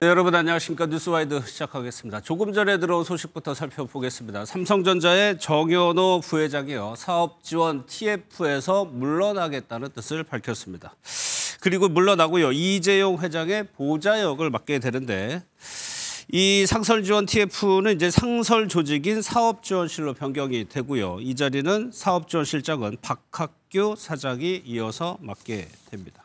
네, 여러분 안녕하십니까. 뉴스와이드 시작하겠습니다. 조금 전에 들어온 소식부터 살펴보겠습니다. 삼성전자의 정현호 부회장이요, 사업 지원 TF에서 물러나겠다는 뜻을 밝혔습니다. 그리고 물러나고요, 이재용 회장의 보좌역을 맡게 되는데, 이 상설지원 TF는 이제 상설 조직인 사업지원실로 변경이 되고요. 이 자리는 사업지원실장은 박학규 사장이 이어서 맡게 됩니다.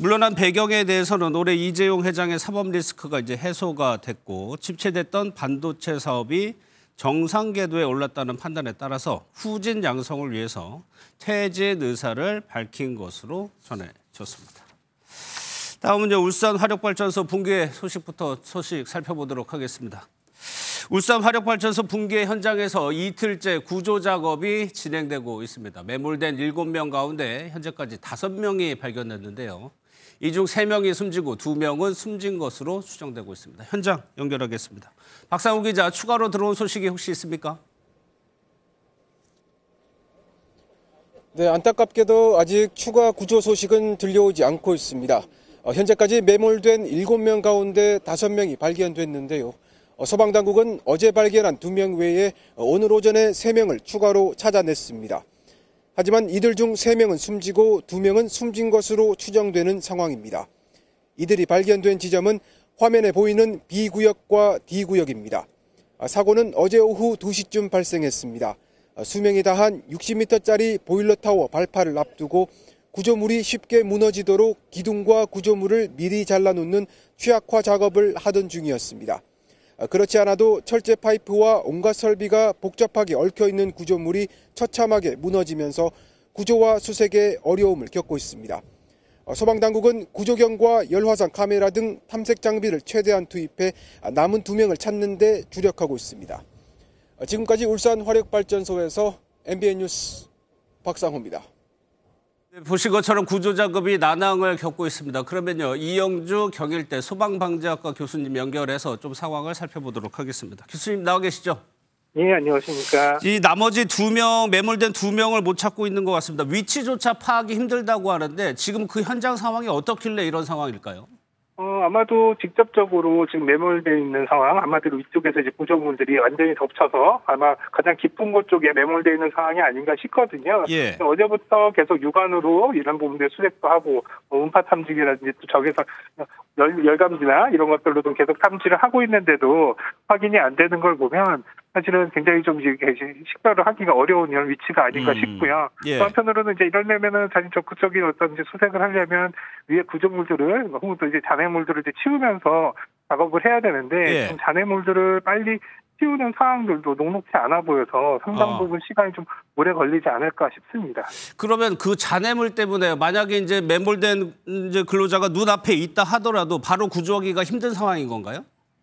물러난 배경에 대해서는 올해 이재용 회장의 사법 리스크가 이제 해소가 됐고 침체됐던 반도체 사업이 정상 궤도에 올랐다는 판단에 따라서 후진 양성을 위해서 퇴진 의사를 밝힌 것으로 전해졌습니다. 다음은 울산 화력발전소 붕괴 소식부터 살펴보도록 하겠습니다. 울산 화력발전소 붕괴 현장에서 이틀째 구조 작업이 진행되고 있습니다. 매몰된 7명 가운데 현재까지 5명이 발견됐는데요. 이 중 3명이 숨지고 2명은 숨진 것으로 추정되고 있습니다. 현장 연결하겠습니다. 박상우 기자, 추가로 들어온 소식이 혹시 있습니까? 네, 안타깝게도 아직 추가 구조 소식은 들려오지 않고 있습니다. 현재까지 매몰된 7명 가운데 5명이 발견됐는데요. 소방당국은 어제 발견한 2명 외에 오늘 오전에 3명을 추가로 찾아냈습니다. 하지만 이들 중 3명은 숨지고 2명은 숨진 것으로 추정되는 상황입니다. 이들이 발견된 지점은 화면에 보이는 B구역과 D구역입니다. 사고는 어제 오후 2시쯤 발생했습니다. 수명이 다한 60m짜리 보일러타워 발파를 앞두고 구조물이 쉽게 무너지도록 기둥과 구조물을 미리 잘라놓는 취약화 작업을 하던 중이었습니다. 그렇지 않아도 철제 파이프와 온갖 설비가 복잡하게 얽혀있는 구조물이 처참하게 무너지면서 구조와 수색에 어려움을 겪고 있습니다. 소방당국은 구조경과 열화상 카메라 등 탐색 장비를 최대한 투입해 남은 2명을 찾는 데 주력하고 있습니다. 지금까지 울산 화력발전소에서 MBN 뉴스 박상호입니다. 보신 것처럼 구조 작업이 난항을 겪고 있습니다. 그러면요, 이영주 경일대 소방방재학과 교수님 연결해서 좀 상황을 살펴보도록 하겠습니다. 교수님 나와 계시죠? 예, 안녕하십니까. 이 나머지 2명, 매몰된 2명을 못 찾고 있는 것 같습니다. 위치조차 파악이 힘들다고 하는데 지금 그 현장 상황이 어떻길래 이런 상황일까요? 아마도 직접적으로 지금 매몰되어 있는 상황, 아마도 위쪽에서 이제 구조물들이 완전히 덮쳐서 아마 가장 깊은 곳 쪽에 매몰되어 있는 상황이 아닌가 싶거든요. 예. 어제부터 계속 육안으로 이런 부분들 수색도 하고, 음파 탐지기라든지 또 저기서 열감지나 이런 것들로도 계속 탐지를 하고 있는데도 확인이 안 되는 걸 보면 사실은 굉장히 좀 식별을 하기가 어려운 이런 위치가 아닌가 싶고요. 예. 또 한편으로는 이제 이러려면은 사실 적극적인 어떤 이제 수색을 하려면 위에 구조물들을 혹은 또 이제 잔해물들을 이제 치우면서 작업을 해야 되는데 잔해물들을 빨리 치우는 상황들도 녹록지 않아 보여서 상당 부분 시간이 좀 오래 걸리지 않을까 싶습니다. 그러면 그 잔해물 때문에 만약에 이제 매몰된 이제 근로자가 눈앞에 있다 하더라도 바로 구조하기가 힘든 상황인 건가요?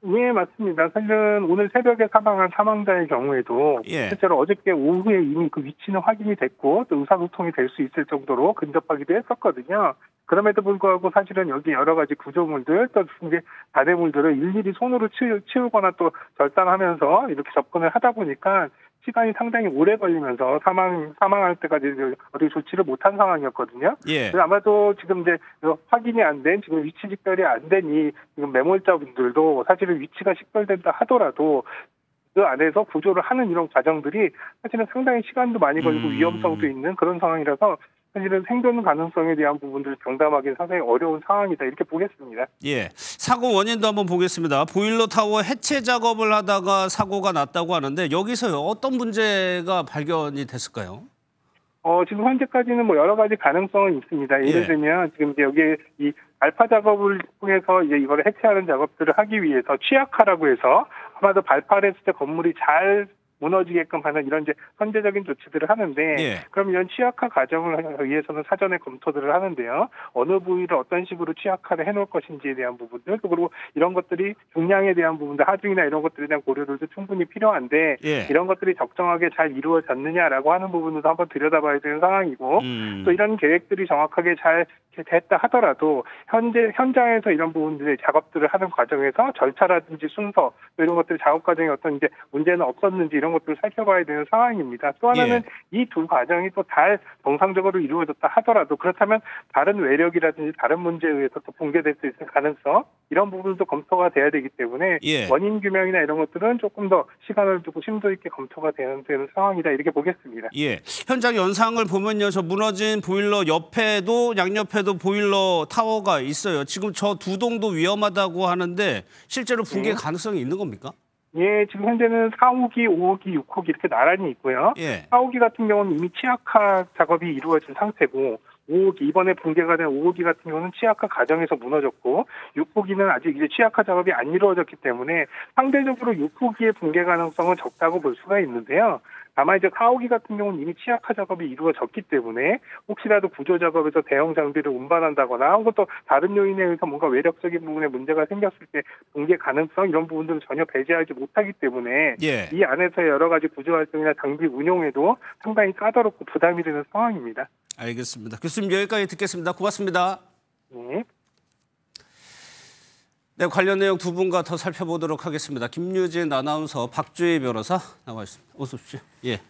네, 맞습니다. 사실은 오늘 새벽에 사망한 사망자의 경우에도 실제로 어저께 오후에 이미 그 위치는 확인이 됐고 또 의사소통이 될 수 있을 정도로 근접하기도 했었거든요. 그럼에도 불구하고 사실은 여기 여러 가지 구조물들 또 이제 잔해물들을 일일이 손으로 치우거나 또 절단하면서 이렇게 접근을 하다 보니까 시간이 상당히 오래 걸리면서 사망할 때까지 어디 조치를 못한 상황이었거든요. 예. 그래서 아마도 지금 이제 확인이 안 된, 지금 위치 식별이 안 된 이 지금 매몰자분들도 사실은 위치가 식별된다 하더라도 그 안에서 구조를 하는 이런 과정들이 사실은 상당히 시간도 많이 걸리고 위험성도 있는 그런 상황이라서 사실은 생존 가능성에 대한 부분들을 장담하기는 상당히 어려운 상황이다 이렇게 보겠습니다. 예, 사고 원인도 한번 보겠습니다. 보일러 타워 해체 작업을 하다가 사고가 났다고 하는데 여기서요 어떤 문제가 발견이 됐을까요? 지금 현재까지는 뭐 여러 가지 가능성은 있습니다. 예를 들면 지금 이제 여기에 이 발파 작업을 통해서 이제 이거를 해체하는 작업들을 하기 위해서 취약화라고 해서 아마도 발파를 했을 때 건물이 잘 무너지게끔 하는 이런 이제 선제적인 조치들을 하는데 그럼 이런 취약화 과정을 위해서는 사전에 검토들을 하는데요. 어느 부위를 어떤 식으로 취약화를 해놓을 것인지에 대한 부분들 또 그리고 이런 것들이 중량에 대한 부분들 하중이나 이런 것들에 대한 고려들도 충분히 필요한데 이런 것들이 적정하게 잘 이루어졌느냐라고 하는 부분도 한번 들여다봐야 되는 상황이고 또 이런 계획들이 정확하게 잘 됐다 하더라도 현장에서 이런 부분들의 작업들을 하는 과정에서 절차라든지 순서 또 이런 것들 작업 과정에 어떤 이제 문제는 없었는지 이런 것들을 살펴봐야 되는 상황입니다. 또 하나는 이 두 과정이 또 잘 정상적으로 이루어졌다 하더라도 그렇다면 다른 외력이라든지 다른 문제에 의해서 또 붕괴될 수 있을 가능성 이런 부분도 검토가 돼야 되기 때문에 원인 규명이나 이런 것들은 조금 더 시간을 두고 심도 있게 검토가 되는 상황이다 이렇게 보겠습니다. 예, 현장 영상을 보면요, 저 무너진 보일러 옆에도 양옆에도 보일러 타워가 있어요. 지금 저 두 동도 위험하다고 하는데 실제로 붕괴 가능성이 있는 겁니까? 예, 지금 현재는 4호기, 5호기, 6호기 이렇게 나란히 있고요. 4호기 같은 경우는 이미 치약화 작업이 이루어진 상태고 5호기, 이번에 붕괴가 된 5호기 같은 경우는 치약화 과정에서 무너졌고 6호기는 아직 이제 치약화 작업이 안 이루어졌기 때문에 상대적으로 6호기의 붕괴 가능성은 적다고 볼 수가 있는데요. 다만 이제 4호기 같은 경우는 이미 치약화 작업이 이루어졌기 때문에 혹시라도 구조 작업에서 대형 장비를 운반한다거나 혹은 또 다른 요인에 의해서 뭔가 외력적인 부분에 문제가 생겼을 때 붕괴 가능성 이런 부분들은 전혀 배제하지 못하기 때문에 이 안에서 여러 가지 구조 활동이나 장비 운용에도 상당히 까다롭고 부담이 되는 상황입니다. 알겠습니다. 교수님 여기까지 듣겠습니다. 고맙습니다. 네, 관련 내용 두 분과 더 살펴보도록 하겠습니다. 김유진 아나운서, 박주희 변호사 나와 있습니다. 어서 오십시오. 예.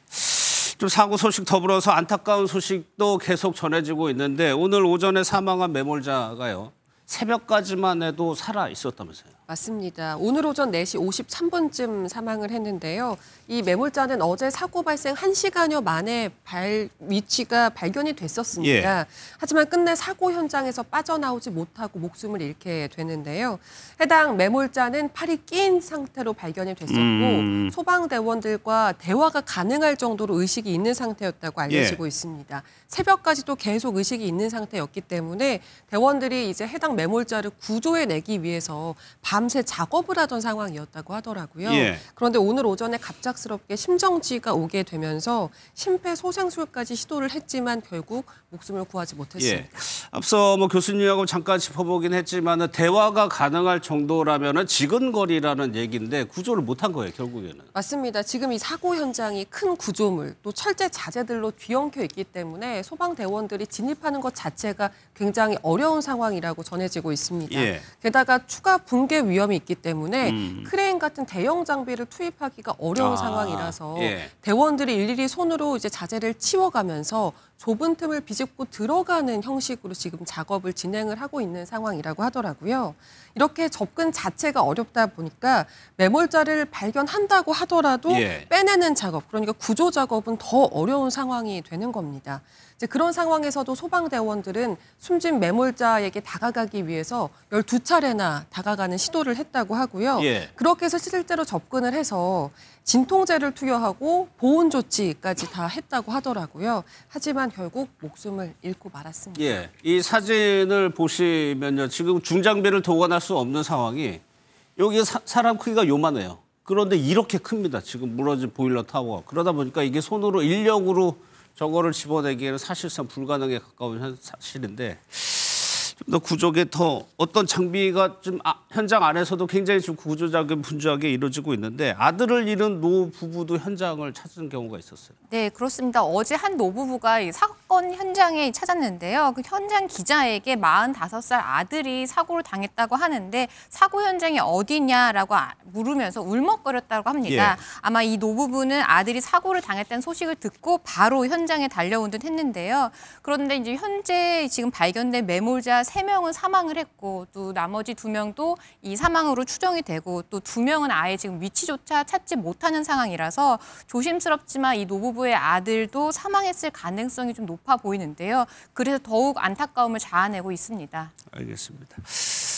좀 사고 소식 더불어서 안타까운 소식도 계속 전해지고 있는데 오늘 오전에 사망한 매몰자가요. 새벽까지만 해도 살아 있었다면서요. 맞습니다. 오늘 오전 4시 53분쯤 사망을 했는데요. 이 매몰자는 어제 사고 발생 1시간여 만에 위치가 발견이 됐었습니다. 하지만 끝내 사고 현장에서 빠져나오지 못하고 목숨을 잃게 되는데요. 해당 매몰자는 팔이 낀 상태로 발견이 됐었고 소방대원들과 대화가 가능할 정도로 의식이 있는 상태였다고 알려지고 있습니다. 새벽까지도 계속 의식이 있는 상태였기 때문에 대원들이 이제 해당 매몰자를 구조해내기 위해서 밤새 작업을 하던 상황이었다고 하더라고요. 그런데 오늘 오전에 갑작스럽게 심정지가 오게 되면서 심폐소생술까지 시도를 했지만 결국 목숨을 구하지 못했습니다. 앞서 교수님하고 잠깐 짚어보긴 했지만 대화가 가능할 정도라면 지근거리라는 얘기인데 구조를 못한 거예요, 결국에는. 맞습니다. 지금 이 사고 현장이 큰 구조물 또 철제 자재들로 뒤엉켜 있기 때문에 소방대원들이 진입하는 것 자체가 굉장히 어려운 상황이라고 전해지고 있습니다. 게다가 추가 붕괴 위험이 있기 때문에 크레인 같은 대형 장비를 투입하기가 어려운 상황이라서 대원들이 일일이 손으로 이제 자재를 치워가면서 좁은 틈을 비집고 들어가는 형식으로 지금 작업을 진행을 하고 있는 상황이라고 하더라고요. 이렇게 접근 자체가 어렵다 보니까 매몰자를 발견한다고 하더라도 빼내는 작업, 그러니까 구조 작업은 더 어려운 상황이 되는 겁니다. 이제 그런 상황에서도 소방대원들은 숨진 매몰자에게 다가가기 위해서 12차례나 다가가는 시도를 했다고 하고요. 그렇게 해서 실제로 접근을 해서 진통제를 투여하고 보온 조치까지 다 했다고 하더라고요. 하지만 결국 목숨을 잃고 말았습니다. 이 사진을 보시면요. 지금 중장비를 동원할 수 없는 상황이 여기 사람 크기가 요만해요. 그런데 이렇게 큽니다. 지금 무너진 보일러 타워가. 그러다 보니까 이게 손으로 인력으로 저거를 집어내기에는 사실상 불가능에 가까운 사실인데 좀 더 구조에 더 어떤 장비가 좀 현장 안에서도 굉장히 좀 구조작은 분주하게 이루어지고 있는데 아들을 잃은 노 부부도 현장을 찾은 경우가 있었어요. 네, 그렇습니다. 어제 한 노부부가 이 사건 현장에 찾았는데요. 그 현장 기자에게 45살 아들이 사고를 당했다고 하는데 사고 현장이 어디냐라고 물으면서 울먹거렸다고 합니다. 아마 이 노부부는 아들이 사고를 당했다는 소식을 듣고 바로 현장에 달려온 듯 했는데요. 그런데 이제 현재 지금 발견된 매몰자 3명은 사망을 했고 또 나머지 2명도 이 사망으로 추정이 되고 또 2명은 아예 지금 위치조차 찾지 못하는 상황이라서 조심스럽지만 이 노부부의 아들도 사망했을 가능성이 좀 높아 보이는데요. 그래서 더욱 안타까움을 자아내고 있습니다. 알겠습니다.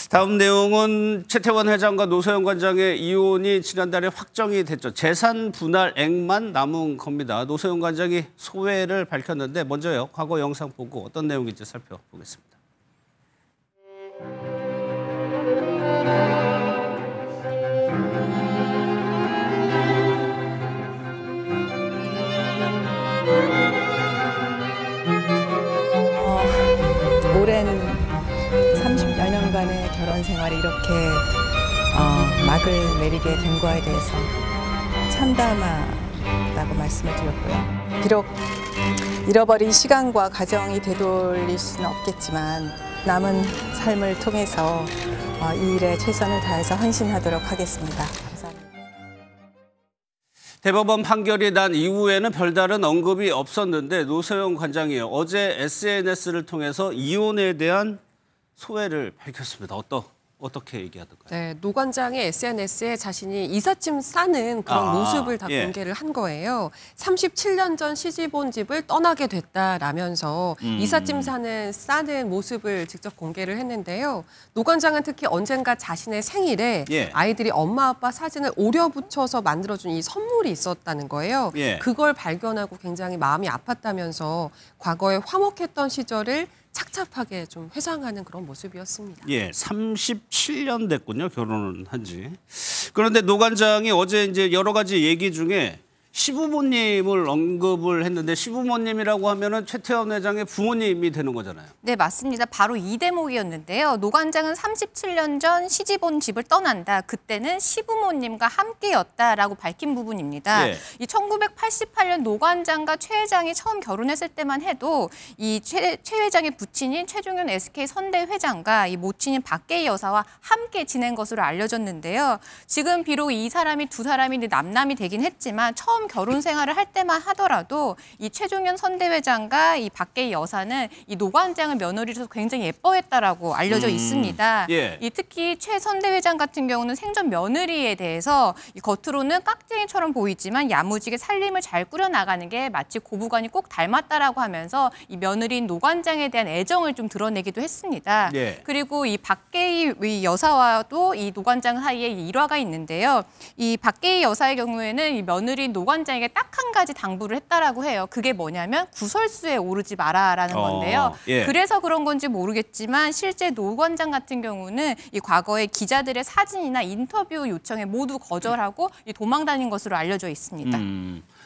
다음 내용은 최태원 회장과 노소영 관장의 이혼이 지난달에 확정이 됐죠. 재산 분할액만 남은 겁니다. 노소영 관장이 소회를 밝혔는데 먼저요. 과거 영상 보고 어떤 내용인지 살펴보겠습니다. 오랜 30여 년간의 결혼 생활이 이렇게 막을 내리게 된 거에 대해서 참담하다고 말씀을 드렸고요. 비록 잃어버린 시간과 가정이 되돌릴 수는 없겠지만 남은 삶을 통해서 이 일에 최선을 다해서 헌신하도록 하겠습니다. 감사합니다. 대법원 판결이 난 이후에는 별다른 언급이 없었는데 노소영 관장이 어제 SNS를 통해서 이혼에 대한 소회를 밝혔습니다. 어떻게 얘기하던가요? 네, 노 관장의 SNS에 자신이 이삿짐 싸는 그런 모습을 다 공개를 한 거예요. 37년 전 시집 온 집을 떠나게 됐다라면서 이삿짐 싸는 모습을 직접 공개를 했는데요. 노 관장은 특히 언젠가 자신의 생일에 아이들이 엄마 아빠 사진을 오려 붙여서 만들어준 이 선물이 있었다는 거예요. 그걸 발견하고 굉장히 마음이 아팠다면서 과거에 화목했던 시절을 착잡하게 좀 회상하는 그런 모습이었습니다. 37년 됐군요. 결혼을 한 지. 그런데 노 관장이 어제 이제 여러 가지 얘기 중에 시부모님을 언급을 했는데 시부모님이라고 하면은 최태원 회장의 부모님이 되는 거잖아요. 네, 맞습니다. 바로 이 대목이었는데요. 노 관장은 37년 전 시집 온 집을 떠난다. 그때는 시부모님과 함께였다라고 밝힌 부분입니다. 이 1988년 노 관장과 최 회장이 처음 결혼했을 때만 해도 이 최 회장의 부친인 최종현 SK 선대 회장과 이 모친인 박계희 여사와 함께 지낸 것으로 알려졌는데요. 지금 비록 이 두 사람이 남남이 되긴 했지만 처음 결혼 생활을 할 때만 하더라도 이 최종현 선대회장과 이 박계희 여사는 이 노 관장을 며느리로서 굉장히 예뻐했다라고 알려져 있습니다. 이 특히 최 선대회장 같은 경우는 생전 며느리에 대해서 이 겉으로는 깍쟁이처럼 보이지만 야무지게 살림을 잘 꾸려나가는 게 마치 고부간이 꼭 닮았다라고 하면서 이 며느리인 노 관장에 대한 애정을 좀 드러내기도 했습니다. 그리고 이 박계희 여사와도 이 노 관장 사이에 일화가 있는데요. 이 박계희 여사의 경우에는 이 며느리인 노 관장에게 딱 한 가지 당부를 했다라고 해요. 그게 뭐냐면 구설수에 오르지 마라라는 건데요. 그래서 그런 건지 모르겠지만 실제 노 관장 같은 경우는 이 과거에 기자들의 사진이나 인터뷰 요청에 모두 거절하고 도망 다닌 것으로 알려져 있습니다.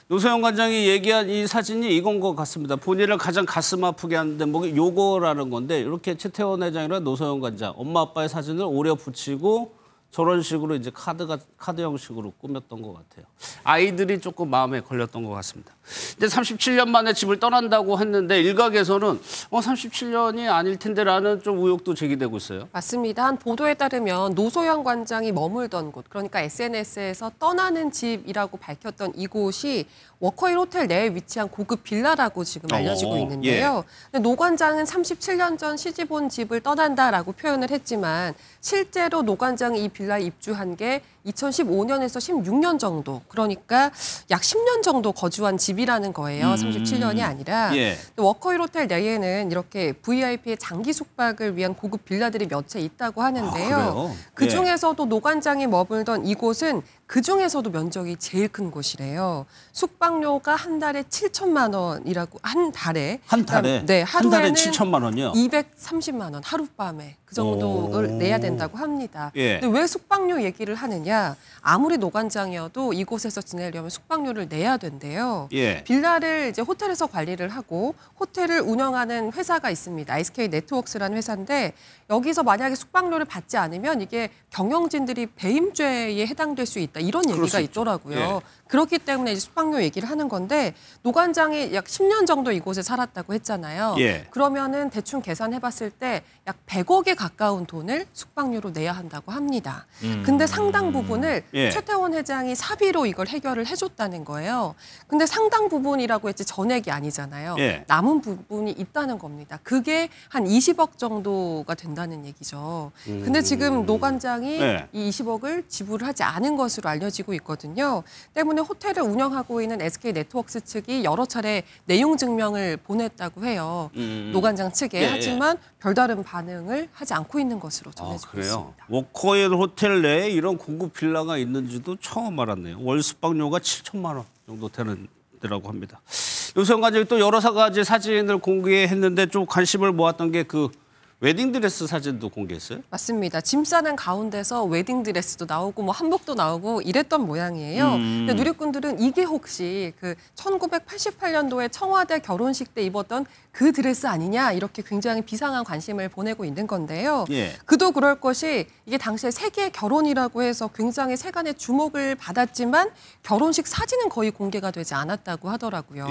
노소영 관장이 얘기한 이 사진이 이건 것 같습니다. 본인을 가장 가슴 아프게 하는데 뭐 요거라는 건데 이렇게 최태원 회장이랑 노소영 관장 엄마 아빠의 사진을 오려 붙이고 저런 식으로 이제 카드 형식으로 꾸몄던 것 같아요. 아이들이 조금 마음에 걸렸던 것 같습니다. 이제 37년 만에 집을 떠난다고 했는데 일각에서는 37년이 아닐 텐데라는 좀 의혹도 제기되고 있어요. 맞습니다. 한 보도에 따르면 노소영 관장이 머물던 곳, 그러니까 SNS에서 떠나는 집이라고 밝혔던 이곳이 워커힐 호텔 내에 위치한 고급 빌라라고 지금 알려지고 있는데요. 근데 노 관장은 37년 전 시집 온 집을 떠난다라고 표현을 했지만 실제로 노 관장이 이 빌라에 입주한 게 2015년에서 16년 정도, 그러니까 약 10년 정도 거주한 집이라는 거예요. 37년이 아니라. 워커힐 호텔 내에는 이렇게 VIP의 장기 숙박을 위한 고급 빌라들이 몇 채 있다고 하는데요. 그중에서도 노 관장이 머물던 이곳은 그중에서도 면적이 제일 큰 곳이래요. 숙박료가 한 달에 7천만 원이라고, 한 달에? 네, 한 달에 7천만 원이요? 230만 원, 하룻밤에. 그 정도를 내야 된다고 합니다. 근데 왜 숙박료 얘기를 하느냐? 아무리 노 관장이어도 이곳에서 지내려면 숙박료를 내야 된대요. 빌라를 이제 호텔에서 관리를 하고 호텔을 운영하는 회사가 있습니다. SK 네트워크스라는 회사인데 여기서 만약에 숙박료를 받지 않으면 이게 경영진들이 배임죄에 해당될 수 있다. 이런 얘기가 있더라고요. 그렇기 때문에 이제 숙박료 얘기를 하는 건데 노 관장이 약 10년 정도 이곳에 살았다고 했잖아요. 그러면은 대충 계산해봤을 때 약 100억에 가까운 돈을 숙박료로 내야 한다고 합니다. 근데 상당 부분을 최태원 회장이 사비로 이걸 해결을 해줬다는 거예요. 근데 상당 부분이라고 했지 전액이 아니잖아요. 남은 부분이 있다는 겁니다. 그게 한 20억 정도가 된다는 얘기죠. 근데 지금 노 관장이 이 20억을 지불을 하지 않은 것으로 알려지고 있거든요. 때문에 호텔을 운영하고 있는 SK 네트워크스 측이 여러 차례 내용 증명을 보냈다고 해요. 노 관장 측에. 하지만 별다른 반응을 하지 않고 있는 것으로 전해지고 있습니다. 워커힐 호텔 내에 이런 고급 빌라가 있는지도 처음 알았네요. 월 숙박료가 7천만 원 정도 되는 데라고 합니다. 노소영 관장이 또 여러 가지 사진을 공개했는데 좀 관심을 모았던 게 그 웨딩드레스 사진도 공개했어요? 맞습니다. 짐 싸는 가운데서 웨딩드레스도 나오고 뭐 한복도 나오고 이랬던 모양이에요. 근데 누리꾼들은 이게 혹시 그 1988년도에 청와대 결혼식 때 입었던 그 드레스 아니냐 이렇게 굉장히 비상한 관심을 보내고 있는 건데요. 그도 그럴 것이 이게 당시에 세계 결혼이라고 해서 굉장히 세간의 주목을 받았지만 결혼식 사진은 거의 공개가 되지 않았다고 하더라고요.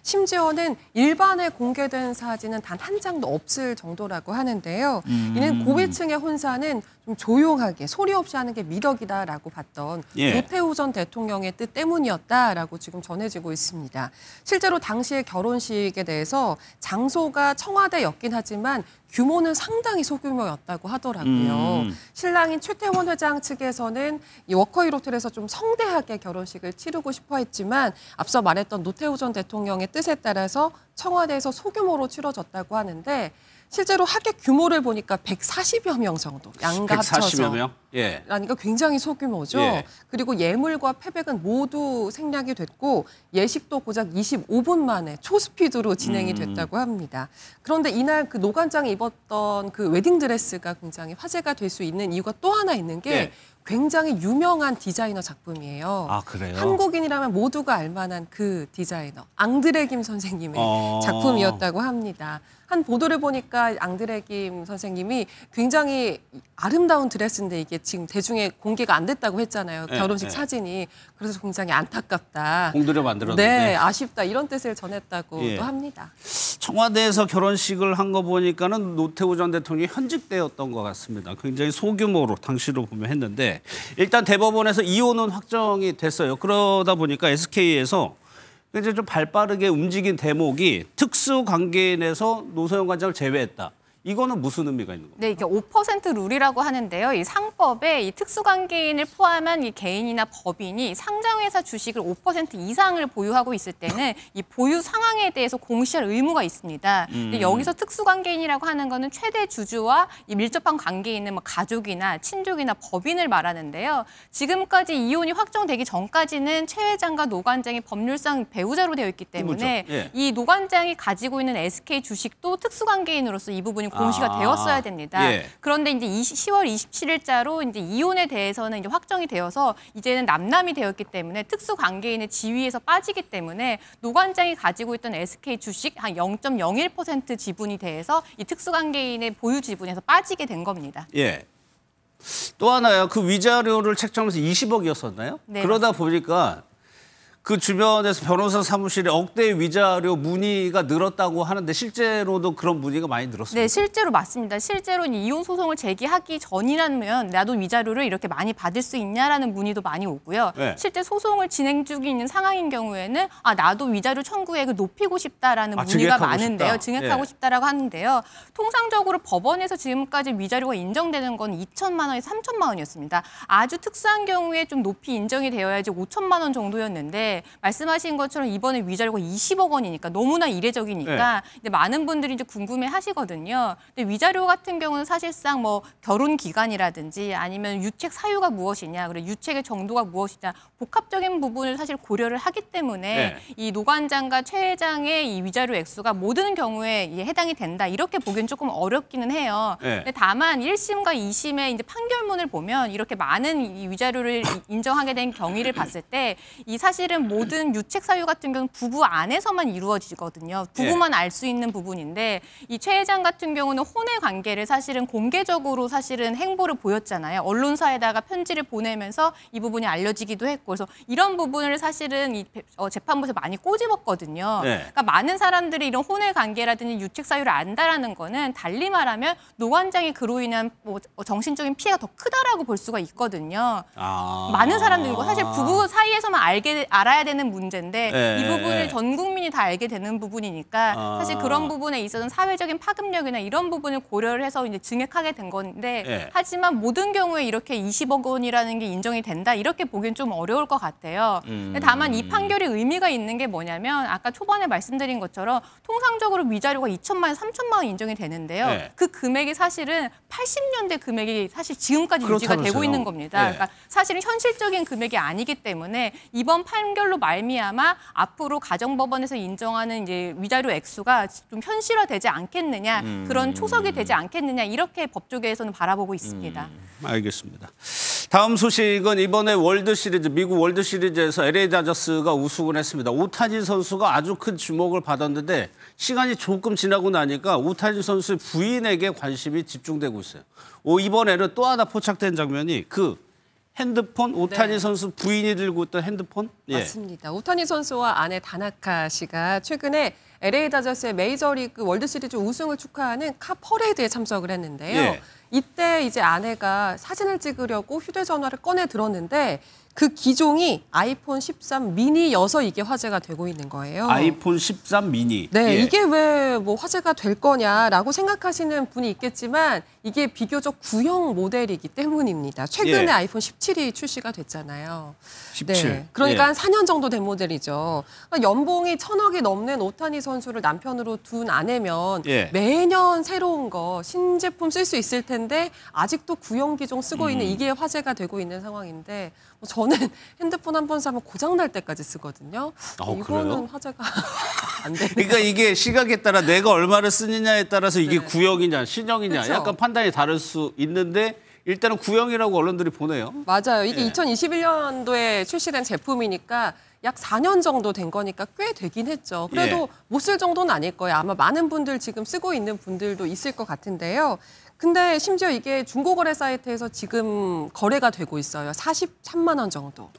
심지어는 일반에 공개된 사진은 단 한 장도 없을 정도라고 하는 하는데요. 이는 고위층의 혼사는 좀 조용하게 소리 없이 하는 게 미덕이다라고 봤던 노태우 전 대통령의 뜻 때문이었다라고 지금 전해지고 있습니다. 실제로 당시의 결혼식에 대해서 장소가 청와대였긴 하지만 규모는 상당히 소규모였다고 하더라고요. 신랑인 최태원 회장 측에서는 이 워커힐 호텔에서 좀 성대하게 결혼식을 치르고 싶어 했지만 앞서 말했던 노태우 전 대통령의 뜻에 따라서 청와대에서 소규모로 치러졌다고 하는데 실제로 하객 규모를 보니까 140여 명 정도 양가 합쳐서 140여 명? 예. 그러니까 굉장히 소규모죠. 예. 그리고 예물과 패백은 모두 생략이 됐고 예식도 고작 25분 만에 초스피드로 진행이 됐다고 합니다. 그런데 이날 그 노관장이 입었던 그 웨딩드레스가 굉장히 화제가 될 수 있는 이유가 또 하나 있는 게 굉장히 유명한 디자이너 작품이에요. 아, 그래요? 한국인이라면 모두가 알만한 그 디자이너 앙드레 김 선생님의 작품이었다고 합니다. 한 보도를 보니까 앙드레 김 선생님이 굉장히 아름다운 드레스인데 이게 지금 대중에 공개가 안 됐다고 했잖아요. 결혼식 사진이. 그래서 굉장히 안타깝다. 공들여 만들었는데. 네, 아쉽다. 이런 뜻을 전했다고도 예. 합니다. 청와대에서 결혼식을 한 거 보니까는 노태우 전 대통령이 현직 때였던 것 같습니다. 굉장히 소규모로 당시로 보면 했는데 일단 대법원에서 이혼은 확정이 됐어요. 그러다 보니까 SK에서 이제 좀 발빠르게 움직인 대목이 특수관계인에서 노소영 관장을 제외했다. 이거는 무슨 의미가 있는 겁니까? 네, 이게 5% 룰이라고 하는데요. 이 상법에 이 특수관계인을 포함한 이 개인이나 법인이 상장회사 주식을 5% 이상을 보유하고 있을 때는 이 보유 상황에 대해서 공시할 의무가 있습니다. 근데 여기서 특수관계인이라고 하는 거는 최대 주주와 이 밀접한 관계에 있는 뭐 가족이나 친족이나 법인을 말하는데요. 지금까지 이혼이 확정되기 전까지는 최 회장과 노 관장이 법률상 배우자로 되어 있기 때문에 예. 이 노 관장이 가지고 있는 SK 주식도 특수관계인으로서 이 부분이 공시가 되었어야 됩니다. 예. 그런데 이제 10월 27일자로 이제 이혼에 대해서는 이제 확정이 되어서 이제는 남남이 되었기 때문에 특수관계인의 지위에서 빠지기 때문에 노 관장이 가지고 있던 SK 주식 한 0.01% 지분이 돼서 이 특수관계인의 보유 지분에서 빠지게 된 겁니다. 예. 또 하나요. 그 위자료를 책정해서 20억이었었나요? 네, 그러다 보니까 그 주변에서 변호사 사무실에 억대 위자료 문의가 늘었다고 하는데 실제로도 그런 문의가 많이 늘었습니다. 네, 실제로 맞습니다. 실제로 이혼 소송을 제기하기 전이라면 나도 위자료를 이렇게 많이 받을 수 있냐라는 문의도 많이 오고요. 네. 실제 소송을 진행 중에 있는 상황인 경우에는 나도 위자료 청구액을 높이고 싶다라는 문의가 많은데요. 싶다. 증액하고 싶다라고 하는데요. 통상적으로 법원에서 지금까지 위자료가 인정되는 건 2천만 원에서 3천만 원이었습니다. 아주 특수한 경우에 좀 높이 인정이 되어야지 5천만 원 정도였는데 말씀하신 것처럼 이번에 위자료가 20억 원이니까 너무나 이례적이니까 이제 많은 분들이 이제 궁금해하시거든요. 근데 위자료 같은 경우는 사실상 뭐 결혼 기간이라든지 아니면 유책 사유가 무엇이냐, 그리고 유책의 정도가 무엇이냐 복합적인 부분을 사실 고려를 하기 때문에 이 노 관장과 최 회장의 이 위자료 액수가 모든 경우에 해당이 된다 이렇게 보기엔 조금 어렵기는 해요. 근데 다만 1심과 2심의 이제 판결문을 보면 이렇게 많은 이 위자료를 인정하게 된 경위를 봤을 때 이 사실은 모든 유책 사유 같은 경우는 부부 안에서만 이루어지거든요. 부부만 알 수 있는 부분인데 이 최 회장 같은 경우는 혼외 관계를 사실은 공개적으로 사실은 행보를 보였잖아요. 언론사에다가 편지를 보내면서 이 부분이 알려지기도 했고 그래서 이런 부분을 사실은 이 재판부에서 많이 꼬집었거든요. 그러니까 많은 사람들이 이런 혼외 관계라든지 유책 사유를 안다라는 거는 달리 말하면 노 관장이 그로 인한 뭐 정신적인 피해가 더 크다라고 볼 수가 있거든요. 많은 사람들이 사실 부부 사이에서만 알아야 되는 문제인데 이 부분을 전 국민이 다 알게 되는 부분이니까 사실 그런 부분에 있어서는 사회적인 파급력이나 이런 부분을 고려를 해서 이제 증액하게 된 건데 하지만 모든 경우에 이렇게 20억 원이라는 게 인정이 된다 이렇게 보기엔 좀 어려울 것 같아요. 다만 이 판결이 의미가 있는 게 뭐냐면 아까 초반에 말씀드린 것처럼 통상적으로 위자료가 2천만 원, 3천만 원 인정이 되는데요. 그 금액이 사실은 80년대 금액이 사실 지금까지 유지가 되고 있는 겁니다. 그러니까 사실은 현실적인 금액이 아니기 때문에 이번 판결로 말미암아 앞으로 가정법원에서 인정하는 이제 위자료 액수가 좀 현실화되지 않겠느냐 그런 초석이 되지 않겠느냐 이렇게 법조계에서는 바라보고 있습니다. 알겠습니다. 다음 소식은 이번에 월드시리즈 미국 월드시리즈에서 LA 다저스가 우승을 했습니다. 오타니 선수가 아주 큰 주목을 받았는데 시간이 조금 지나고 나니까 오타니 선수의 부인에게 관심이 집중되고 있어요. 이번에는 또 하나 포착된 장면이 그 핸드폰, 오타니 선수 부인이 들고 있던 핸드폰? 맞습니다. 오타니 선수와 아내 다나카 씨가 최근에 LA 다저스의 메이저리그 월드시리즈 우승을 축하하는 카 퍼레이드에 참석을 했는데요. 예. 이때 이제 아내가 사진을 찍으려고 휴대전화를 꺼내 들었는데 그 기종이 아이폰 13 미니여서 이게 화제가 되고 있는 거예요. 아이폰 13 미니. 네, 예. 이게 왜 뭐 화제가 될 거냐라고 생각하시는 분이 있겠지만 이게 비교적 구형 모델이기 때문입니다. 최근에 예. 아이폰 17이 출시가 됐잖아요. 17. 네, 그러니까 예. 한 4년 정도 된 모델이죠. 그러니까 연봉이 1,000억이 넘는 오타니 선수를 남편으로 둔 아내면 예. 매년 새로운 거 신제품 쓸 수 있을 텐데 아직도 구형 기종 쓰고 있는 이게 화제가 되고 있는 상황인데 뭐 저는 핸드폰 한 번 사면 고장 날 때까지 쓰거든요. 이거는 그래요? 화제가 안 되네요. 그러니까 이게 시각에 따라 내가 얼마를 쓰느냐에 따라서 이게 네. 구형이냐 신형이냐 그쵸? 약간 판단이 다를 수 있는데 일단은 구형이라고 언론들이 보네요. 맞아요. 이게 예. 2021년도에 출시된 제품이니까 약 4년 정도 된 거니까 꽤 되긴 했죠. 그래도 예. 못 쓸 정도는 아닐 거예요. 아마 많은 분들 지금 쓰고 있는 분들도 있을 것 같은데요. 근데 심지어 이게 중고거래 사이트에서 지금 거래가 되고 있어요. 43만 원 정도.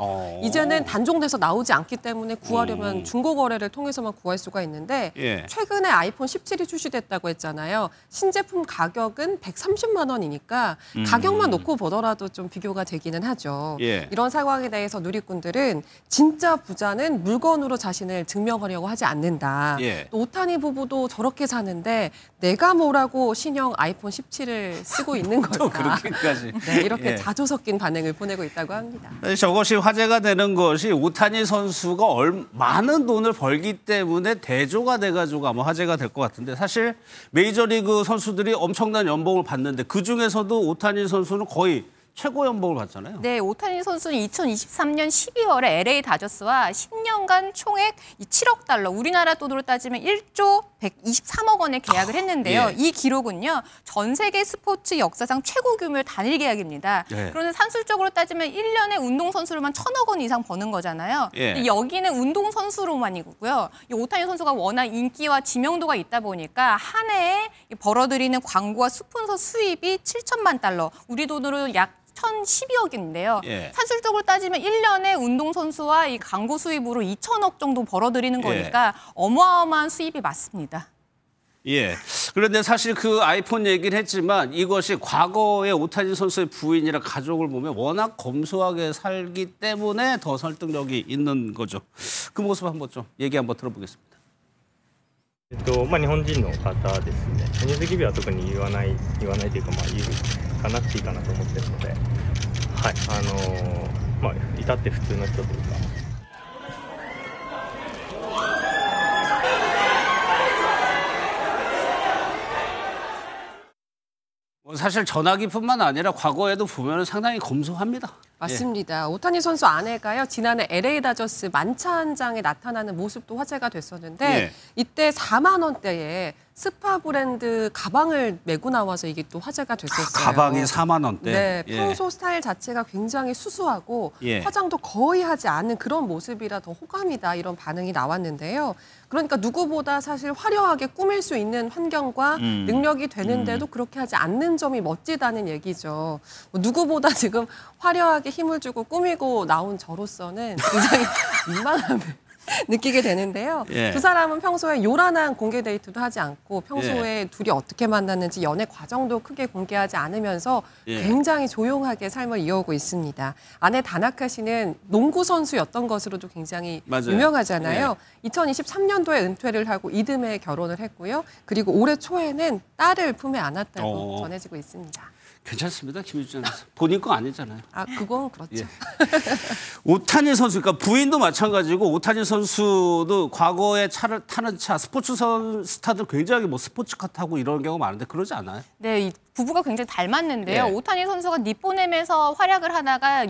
이제는 단종돼서 나오지 않기 때문에 구하려면 중고거래를 통해서만 구할 수가 있는데 예. 최근에 아이폰 17이 출시됐다고 했잖아요. 신제품 가격은 130만 원이니까 가격만 놓고 보더라도 좀 비교가 되기는 하죠. 예. 이런 상황에 대해서 누리꾼들은 진짜 부자는 물건으로 자신을 증명하려고 하지 않는다. 예. 또 오타니 부부도 저렇게 사는데 내가 뭐라고 신형 아이폰 17을 쓰고 있는 또 걸까. 그렇게까지. 네, 이렇게 예. 자조 섞인 반응을 보내고 있다고 합니다. 저것이 화제가 되는 것이 오타니 선수가 많은 돈을 벌기 때문에 대조가 돼가지고 아마 화제가 될 것 같은데 사실 메이저리그 선수들이 엄청난 연봉을 받는데 그중에서도 오타니 선수는 거의 최고 연봉을 받잖아요. 네, 오타니 선수는 2023년 12월에 LA 다저스와 10년간 총액 7억 달러, 우리나라 돈으로 따지면 1조 123억 원에 계약을 했는데요. 예. 이 기록은요, 전 세계 스포츠 역사상 최고 규모의 단일 계약입니다. 예. 그런데 산술적으로 따지면 1년에 운동선수로만 1,000억 원 이상 버는 거잖아요. 예. 근데 여기는 운동선수로만이고요. 이 오타니 선수가 워낙 인기와 지명도가 있다 보니까 한 해에 벌어들이는 광고와 스폰서 수입이 7천만 달러, 우리 돈으로 약 1,012억인데요. 예. 산술적으로 따지면 1년에 운동선수와 이 광고 수입으로 2천억 정도 벌어들이는 거니까 어마어마한 수입이 맞습니다. 예. 그런데 사실 그 아이폰 얘기를 했지만 이것이 과거의 오타니 선수의 부인이랑 가족을 보면 워낙 검소하게 살기 때문에 더 설득력이 있는 거죠. 그 모습 한번 좀 얘기 한번 들어보겠습니다. 日本人の方ですね。水着日は特に言わないというか、言うかなくていいかなと思ってるので、はい、至って普通の人というか。 사실 전화기뿐만 아니라 과거에도 보면 상당히 검소합니다. 맞습니다. 오타니 선수 아내가요, 지난해 LA 다저스 만찬장에 나타나는 모습도 화제가 됐었는데 예. 이때 4만 원대에 스파 브랜드 가방을 메고 나와서 이게 또 화제가 됐었어요. 가방이 4만 원대. 네, 예. 평소 스타일 자체가 굉장히 수수하고 예. 화장도 거의 하지 않는 그런 모습이라 더 호감이다 이런 반응이 나왔는데요. 그러니까 누구보다 사실 화려하게 꾸밀 수 있는 환경과 능력이 되는데도 그렇게 하지 않는 점이 멋지다는 얘기죠. 뭐 누구보다 지금 화려하게 힘을 주고 꾸미고 나온 저로서는 굉장히 민망함을 느끼게 되는데요. 예. 두 사람은 평소에 요란한 공개 데이트도 하지 않고 평소에 둘이 어떻게 만났는지 연애 과정도 크게 공개하지 않으면서 예. 굉장히 조용하게 삶을 이어오고 있습니다. 아내 다나카 씨는 농구 선수였던 것으로도 굉장히 맞아요. 유명하잖아요. 2023년도에 은퇴를 하고 이듬해 결혼을 했고요. 그리고 올해 초에는 딸을 품에 안았다고 전해지고 있습니다. 괜찮습니다, 김유진 아나운서. 본인 거 아니잖아요. 아, 그건 그렇죠. 예. 오타니 선수, 그러니까 부인도 마찬가지고 오타니 선수도 과거에 차를 타는 차, 스포츠 스타들 굉장히 뭐 스포츠카 타고 이런 경우가 많은데 그러지 않아요? 네, 이 부부가 굉장히 닮았는데요. 예. 오타니 선수가 니포넴에서 활약을 하다가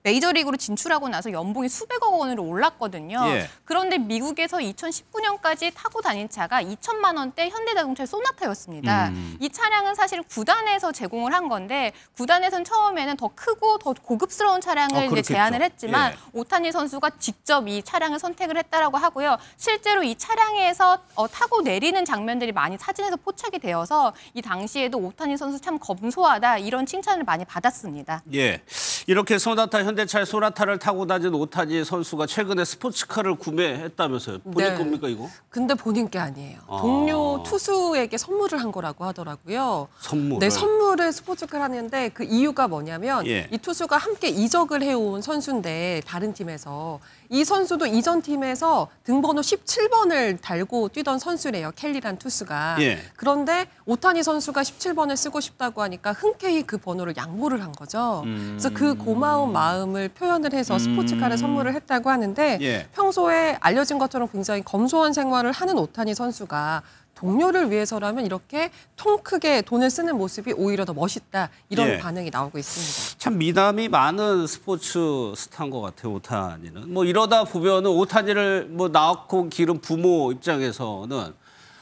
메이저리그로 진출하고 나서 연봉이 수백억 원으로 올랐거든요. 예. 그런데 미국에서 2019년까지 타고 다닌 차가 2천만 원대 현대자동차의 소나타였습니다. 이 차량은 사실 구단에서 제공을 한 건데 구단에서는 처음에는 더 크고 더 고급스러운 차량을 이제 그렇겠죠. 제안을 했지만 예. 오타니 선수가 직접 이 차량을 선택을 했다라고 하고요. 실제로 이 차량에서 타고 내리는 장면들이 많이 사진에서 포착이 되어서 이 당시에도 오타니 선수 참 검소하다 이런 칭찬을 많이 받았습니다. 예, 이렇게 소나타 현대차의 소나타를 타고 다닌 오타니 선수가 최근에 스포츠카를 구매했다면서요. 본인 겁니까 이거? 근데 본인 게 아니에요. 동료 투수에게 선물을 한 거라고 하더라고요. 선물? 네, 선물을 스포츠카를 하는데 그 이유가 뭐냐면 예. 이 투수가 함께 이적을 해온 선수인데 다른 팀에서 이 선수도 이전 팀에서 등번호 17번을 달고 뛰던 선수래요. 켈리란 투수가. 예. 그런데 오타니 선수가 17번을 쓰고 싶다고 하니까 흔쾌히 그 번호를 양보를 한 거죠. 그래서 그 고마운 마음을 표현을 해서 스포츠카를 선물을 했다고 하는데 예. 평소에 알려진 것처럼 굉장히 검소한 생활을 하는 오타니 선수가 동료를 위해서라면 이렇게 통 크게 돈을 쓰는 모습이 오히려 더 멋있다. 이런 예. 반응이 나오고 있습니다. 참 미남이 많은 스포츠 스타인 것 같아요, 오타니는. 뭐 이러다 보면은 오타니를 뭐 낳고 기른 부모 입장에서는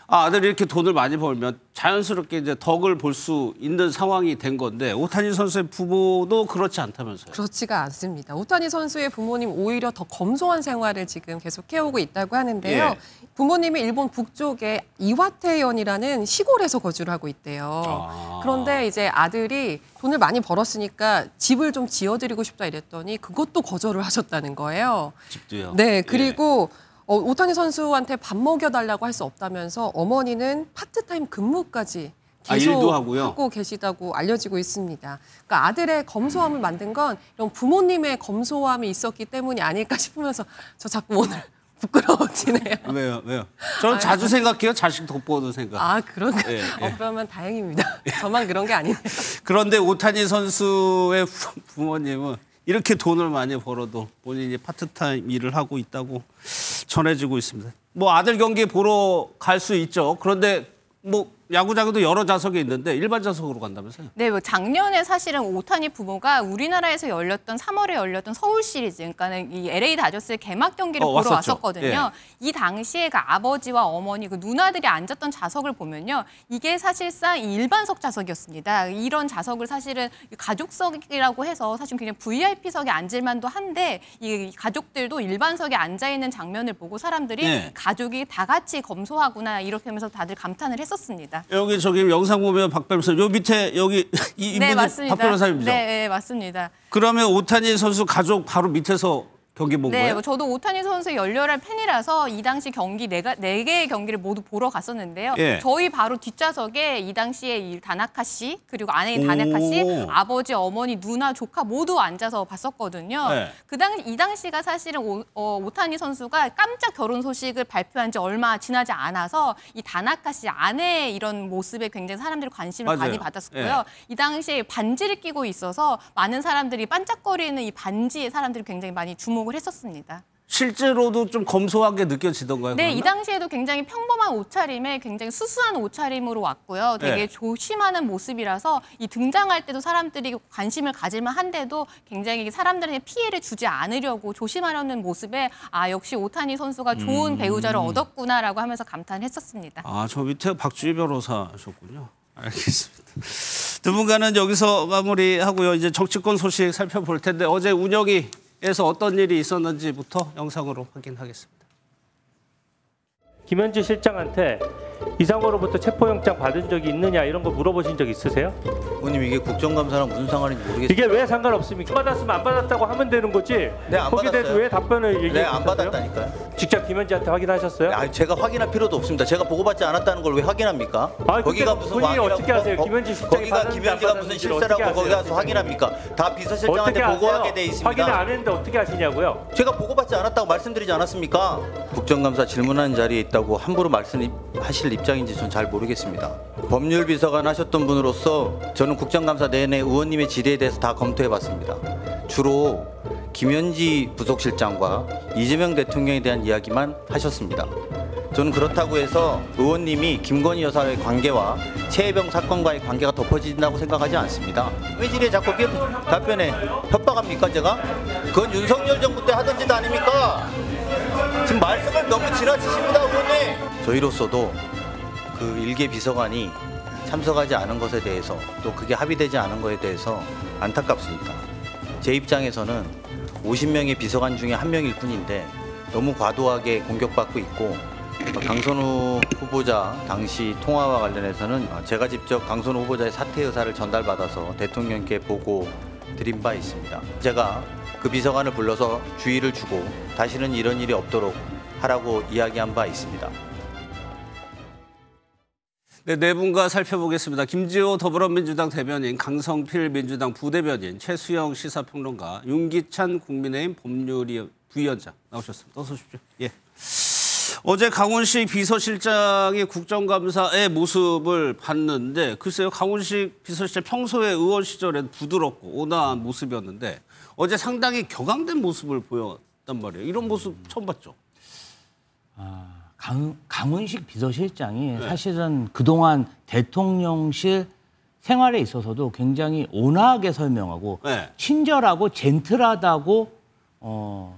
아들이 이렇게 돈을 많이 벌면 자연스럽게 이제 덕을 볼 수 있는 상황이 된 건데 오타니 선수의 부모도 그렇지 않다면서요? 그렇지가 않습니다. 오타니 선수의 부모님 오히려 더 검소한 생활을 지금 계속 해오고 있다고 하는데요. 예. 부모님이 일본 북쪽의 이와테현이라는 시골에서 거주를 하고 있대요. 그런데 이제 아들이 돈을 많이 벌었으니까 집을 좀 지어드리고 싶다 이랬더니 그것도 거절을 하셨다는 거예요. 집도요? 네, 그리고 오타니 선수한테 밥 먹여달라고 할 수 없다면서 어머니는 파트타임 근무까지 계속 일도 하고요? 하고 계시다고 알려지고 있습니다. 그러니까 아들의 검소함을 만든 건 이런 부모님의 검소함이 있었기 때문이 아닐까 싶으면서 저 자꾸 오늘 부끄러워지네요. 왜요? 저는 자주 생각해요. 자식 돋보는 생각. 아, 그런가? 예, 예. 그러면 다행입니다. 저만 그런 게 아니네요. 그런데 오타니 선수의 부모님은 이렇게 돈을 많이 벌어도 본인이 파트타임 일을 하고 있다고 전해지고 있습니다. 뭐 아들 경기 보러 갈 수 있죠. 그런데 뭐 야구장에도 여러 좌석이 있는데 일반 좌석으로 간다면서요? 네, 뭐 작년에 사실은 오타니 부모가 우리나라에서 열렸던 3월에 열렸던 서울 시리즈, 그러니까는 이 LA 다저스의 개막 경기를 보러 왔었죠. 왔었거든요. 예. 이 당시에 그 아버지와 어머니, 그 누나들이 앉았던 좌석을 보면요, 이게 사실상 일반석 좌석이었습니다. 이런 좌석을 사실은 가족석이라고 해서 사실 그냥 VIP석에 앉을만도 한데 이 가족들도 일반석에 앉아 있는 장면을 보고 사람들이 예. 가족이 다 같이 검소하구나 이렇게 하면서 다들 감탄을 했었습니다. 여기 저기 영상 보면 박 변호사 요 밑에 여기 이분이 네, 맞습니다. 박 변호사님이죠? 네, 맞습니다. 그러면 오타니 선수 가족 바로 밑에서 경기 본 네, 거예요? 저도 오타니 선수의 열렬한 팬이라서 이 당시 경기 네 개의 경기를 모두 보러 갔었는데요. 예. 저희 바로 뒷좌석에 이 당시에 이 다나카 씨 그리고 아내인 다나카 씨, 아버지, 어머니, 누나, 조카 모두 앉아서 봤었거든요. 네. 이 당시가 사실은 오타니 선수가 깜짝 결혼 소식을 발표한 지 얼마 지나지 않아서 이 다나카 씨 아내의 이런 모습에 굉장히 사람들이 관심을 맞아요. 많이 받았었고요. 예. 이 당시에 반지를 끼고 있어서 많은 사람들이 반짝거리는 이 반지에 사람들이 굉장히 많이 주목을 했었습니다. 실제로도 좀 검소하게 느껴지던가요? 네, 그러면? 이 당시에도 굉장히 평범한 옷차림에 굉장히 수수한 옷차림으로 왔고요. 되게 네. 조심하는 모습이라서 이 등장할 때도 사람들이 관심을 가질만 한데도 굉장히 사람들에게 피해를 주지 않으려고 조심하려는 모습에 아, 역시 오타니 선수가 좋은 배우자를 얻었구나라고 하면서 감탄했었습니다. 아, 저 밑에 박주희 변호사셨군요. 알겠습니다. 두 분과는 여기서 마무리하고요. 이제 정치권 소식 살펴볼 텐데 어제 운영위에서 어떤 일이 있었는지부터 영상으로 확인하겠습니다. 김현지 실장한테 이상호로부터 체포영장 받은 적이 있느냐 이런 거 물어보신 적 있으세요? 의원님 이게 국정감사랑 무슨 상관인지 모르겠어요. 이게 왜 상관없습니까? 받았으면 안 받았다고 하면 되는 거지. 네, 안 거기에 대해서 받았어요. 왜 답변을 얘기해 네, 안 주셨어요? 받았다니까요. 직접 김현지한테 확인하셨어요? 아니, 제가 확인할 필요도 없습니다. 제가 보고받지 않았다는 걸 왜 확인합니까? 아니, 거기가 근데 무슨 본인이 왕이라고 어떻게 아세요? 김현지 실장이 거기가 받았는지 김현지가 안 무슨 받았는지를 실세라고 어떻게 거기 아세요? 가서 확인합니까? 다 비서실장한테 어떻게 보고하게 아세요? 돼 있습니다. 확인을 안 했는데 어떻게 아시냐고요? 제가 보고받지 않았다고 말씀드리지 않았습니까? 국정감사 질문하는 자리에 있다고 함부로 말씀하실 입장인지 전 잘 모르겠습니다. 법률비서관 하셨던 분으로서 저는 국정감사 내내 의원님의 질의에 대해서 다 검토해봤습니다. 주로 김현지 부속실장과 이재명 대통령에 대한 이야기만 하셨습니다. 저는 그렇다고 해서 의원님이 김건희 여사의 관계와 최혜병 사건과의 관계가 덮어진다고 생각하지 않습니다. 왜 질의에 자꾸 답변에 협박합니까 제가? 그건 윤석열 정부 때 하던 짓 아닙니까? 지금 말씀을 너무 지나치십니다 의원님. 저희로서도 그 일개 비서관이 참석하지 않은 것에 대해서 또 그게 합의되지 않은 것에 대해서 안타깝습니다. 제 입장에서는 50명의 비서관 중에 한 명일 뿐인데 너무 과도하게 공격받고 있고 강선우 후보자 당시 통화와 관련해서는 제가 직접 강선우 후보자의 사퇴 의사를 전달받아서 대통령께 보고 드린 바 있습니다. 제가 그 비서관을 불러서 주의를 주고 다시는 이런 일이 없도록 하라고 이야기한 바 있습니다. 네, 네 분과 살펴보겠습니다. 김지호 더불어민주당 대변인, 강성필 민주당 부대변인, 최수영 시사평론가, 윤기찬 국민의힘 법률위 부위원장 나오셨습니다. 어서 오십시오. 예. 어제 강훈식 비서실장이 국정감사의 모습을 봤는데 글쎄요, 강훈식 비서실장 평소에 의원 시절에는 부드럽고 온화한 모습이었는데 어제 상당히 격앙된 모습을 보였단 말이에요. 이런 모습 처음 봤죠? 강훈식 비서실장이 사실은 그동안 대통령실 생활에 있어서도 굉장히 온화하게 설명하고 친절하고 젠틀하다고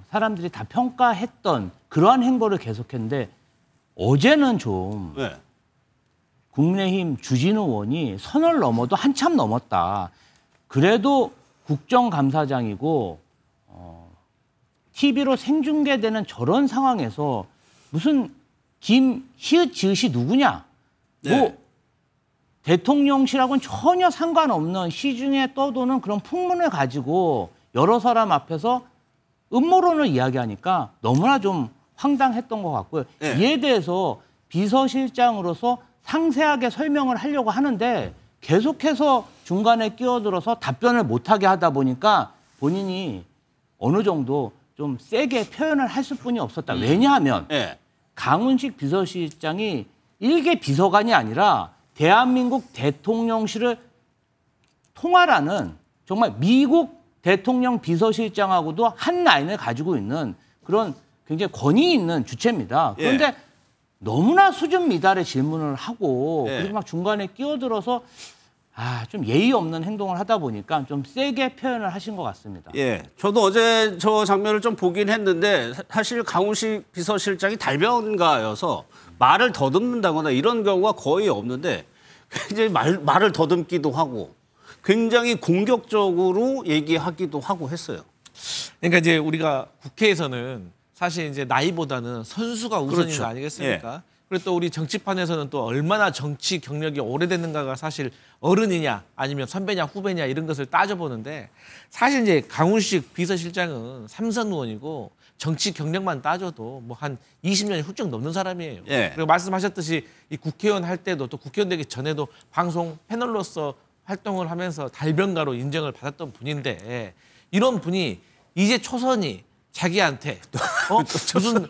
사람들이 다 평가했던 그러한 행보를 계속했는데 어제는 좀 국민의힘 주진우 의원이 선을 넘어도 한참 넘었다. 그래도 국정감사장이고 TV로 생중계되는 저런 상황에서 무슨 히읗 지읒이 누구냐. 뭐 대통령실하고는 전혀 상관없는 시중에 떠도는 그런 풍문을 가지고 여러 사람 앞에서 음모론을 이야기하니까 너무나 좀 황당했던 것 같고요. 이에 대해서 비서실장으로서 상세하게 설명을 하려고 하는데 계속해서 중간에 끼어들어서 답변을 못하게 하다 보니까 본인이 어느 정도 좀 세게 표현을 할 수뿐이 없었다. 왜냐하면 강훈식 비서실장이 일개 비서관이 아니라 대한민국 대통령실을 통할하는 정말 미국 대통령 비서실장하고도 한 라인을 가지고 있는 그런 굉장히 권위 있는 주체입니다. 그런데 너무나 수준 미달의 질문을 하고 그리고 막 중간에 끼어들어서 좀 예의 없는 행동을 하다 보니까 좀 세게 표현을 하신 것 같습니다. 저도 어제 저 장면을 좀 보긴 했는데 사실 강훈식 비서실장이 달변가여서 말을 더듬는다거나 이런 경우가 거의 없는데 굉장히 말을 더듬기도 하고 굉장히 공격적으로 얘기하기도 하고 했어요. 그러니까 이제 우리가 국회에서는 사실 이제 나이보다는 선수가 우선인 거 아니겠습니까? 그리고 또 우리 정치판에서는 또 얼마나 정치 경력이 오래됐는가가 사실 어른이냐 아니면 선배냐 후배냐 이런 것을 따져보는데 사실 이제 강훈식 비서실장은 삼선 의원이고 정치 경력만 따져도 뭐 한 20년이 훌쩍 넘는 사람이에요. 그리고 말씀하셨듯이 이 국회의원 할 때도 또 국회의원 되기 전에도 방송 패널로서 활동을 하면서 달변가로 인정을 받았던 분인데 이런 분이 이제 초선이 자기한테 무슨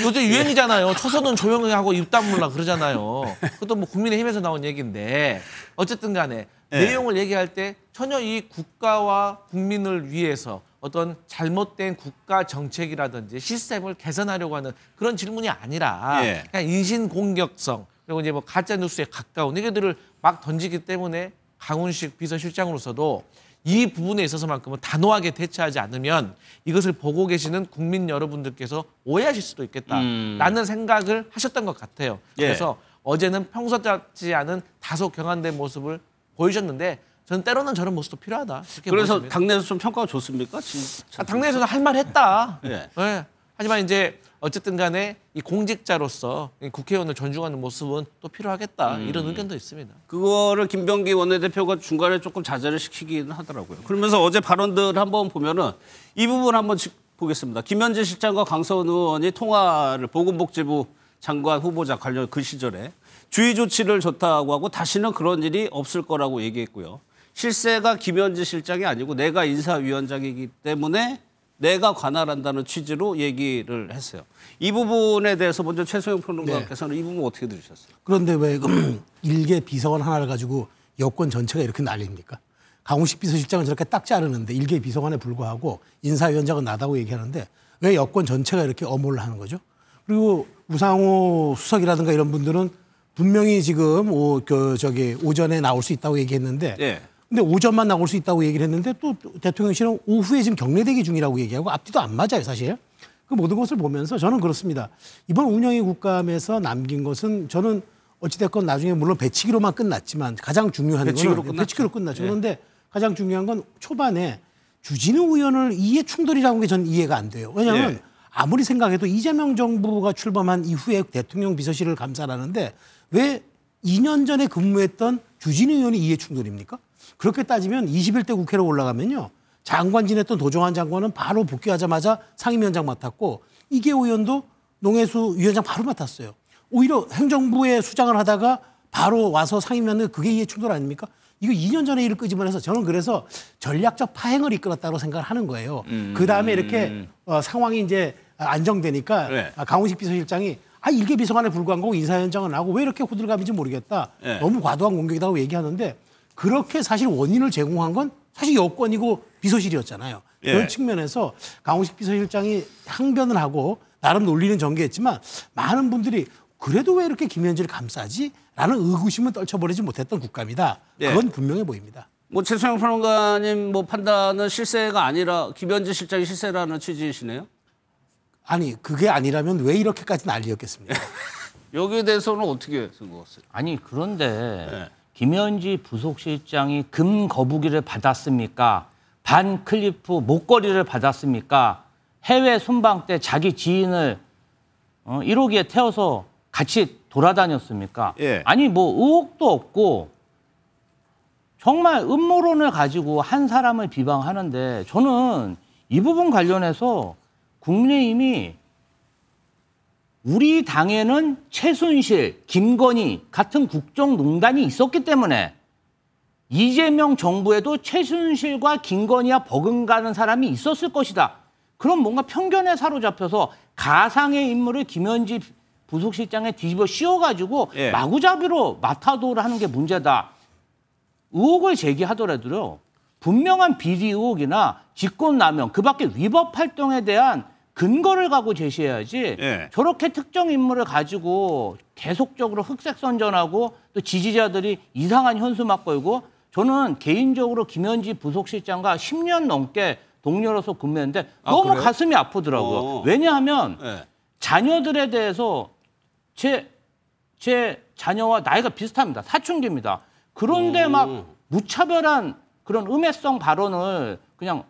요즘 유행이잖아요. 초선은 조용히 하고 입 다물라 그러잖아요. 그것도 뭐 국민의힘에서 나온 얘기인데 어쨌든 간에 내용을 얘기할 때 전혀 이 국가와 국민을 위해서 어떤 잘못된 국가 정책이라든지 시스템을 개선하려고 하는 그런 질문이 아니라 그냥 인신공격성 그리고 이제 뭐 가짜 뉴스에 가까운 얘기들을 막 던지기 때문에 강훈식 비서실장으로서도 이 부분에 있어서만큼은 단호하게 대처하지 않으면 이것을 보고 계시는 국민 여러분들께서 오해하실 수도 있겠다라는 생각을 하셨던 것 같아요. 그래서 어제는 평소 같지 않은 다소 경한된 모습을 보이셨는데 저는 때로는 저런 모습도 필요하다. 그래서 보여집니다. 당내에서 좀 평가가 좋습니까? 당내에서는 할 말 했다. 하지만 이제 어쨌든 간에 이 공직자로서 국회의원을 존중하는 모습은 또 필요하겠다. 이런 의견도 있습니다. 그거를 김병기 원내대표가 중간에 조금 자제를 시키긴 하더라고요. 그러면서 어제 발언들 한번 보면은 이 부분 한번 보겠습니다. 김현지 실장과 강서원 의원이 통화를 보건복지부 장관 후보자 관련 그 시절에 주의 조치를 줬다고 하고 다시는 그런 일이 없을 거라고 얘기했고요. 실세가 김현지 실장이 아니고 내가 인사위원장이기 때문에 내가 관할한다는 취지로 얘기를 했어요. 이 부분에 대해서 먼저 최소영 평론가께서는 이 부분 어떻게 들으셨어요? 그런데 왜 일개 비서관 하나를 가지고 여권 전체가 이렇게 난립니까? 강훈식 비서실장은 저렇게 딱 자르는데 일개 비서관에 불과하고 인사위원장은 나다고 얘기하는데 왜 여권 전체가 이렇게 엄호를 하는 거죠? 그리고 우상호 수석이라든가 이런 분들은 분명히 지금 오전에 나올 수 있다고 얘기했는데 근데 오전만 나올 수 있다고 얘기를 했는데 또 대통령실은 오후에 지금 경례대기 중이라고 얘기하고 앞뒤도 안 맞아요, 사실. 그 모든 것을 보면서 저는 그렇습니다. 이번 운영위 국감에서 남긴 것은 저는 어찌됐건 나중에 물론 배치기로만 끝났지만 가장 중요한 건 배치기로 끝났죠. 그런데 가장 중요한 건 초반에 주진우 의원을 이해 충돌이라는 게 저는 이해가 안 돼요. 왜냐하면 아무리 생각해도 이재명 정부가 출범한 이후에 대통령 비서실을 감사하는데 왜 2년 전에 근무했던 주진우 의원이 이해 충돌입니까? 그렇게 따지면 21대 국회로 올라가면요. 장관 지냈던 도종환 장관은 바로 복귀하자마자 상임위원장 맡았고 이계호 의원도 농해수 위원장 바로 맡았어요. 오히려 행정부의 수장을 하다가 바로 와서 상임위원장 그게 이해 충돌 아닙니까? 이거 2년 전에 일을 끄집어내서 저는 그래서 전략적 파행을 이끌었다고 생각을 하는 거예요. 그다음에 이렇게 상황이 이제 안정되니까 네. 강훈식 비서실장이 일개 비서관에 불과한 거고 인사현장은 하고 왜 이렇게 호들갑인지 모르겠다. 네. 너무 과도한 공격이라고 얘기하는데 그렇게 사실 원인을 제공한 건 사실 여권이고 비서실이었잖아요. 그런 예. 측면에서 강훈식 비서실장이 항변을 하고 나름 논리는 전개했지만 많은 분들이 그래도 왜 이렇게 김현지를 감싸지? 라는 의구심을 떨쳐버리지 못했던 국감이다. 예. 그건 분명해 보입니다. 뭐 최소영 평론가님 뭐 판단은 실세가 아니라 김현지 실장이 실세라는 취지이시네요. 아니 그게 아니라면 왜 이렇게까지 난리였겠습니까? 여기에 대해서는 어떻게 생각하세요? 아니 그런데 네. 김현지 부속실장이 금 거북이를 받았습니까? 반 클리프 목걸이를 받았습니까? 해외 순방 때 자기 지인을 1호기에 태워서 같이 돌아다녔습니까? 예. 아니 뭐 의혹도 없고 정말 음모론을 가지고 한 사람을 비방하는데 저는 이 부분 관련해서 국민의힘이 우리 당에는 최순실, 김건희 같은 국정농단이 있었기 때문에 이재명 정부에도 최순실과 김건희와 버금가는 사람이 있었을 것이다. 그럼 뭔가 편견에 사로잡혀서 가상의 인물을 김현지 부속실장에 뒤집어 씌워가지고 예. 마구잡이로 마타도를 하는 게 문제다. 의혹을 제기하더라도요. 분명한 비리 의혹이나 직권남용 그 밖에 위법 활동에 대한 근거를 갖고 제시해야지 예. 저렇게 특정 인물을 가지고 계속적으로 흑색 선전하고 또 지지자들이 이상한 현수막 걸고 저는 개인적으로 김현지 부속실장과 10년 넘게 동료로서 근무했는데 너무 그래요? 가슴이 아프더라고요. 왜냐하면 예. 자녀들에 대해서 제 자녀와 나이가 비슷합니다. 사춘기입니다. 그런데 막 무차별한 그런 음해성 발언을 그냥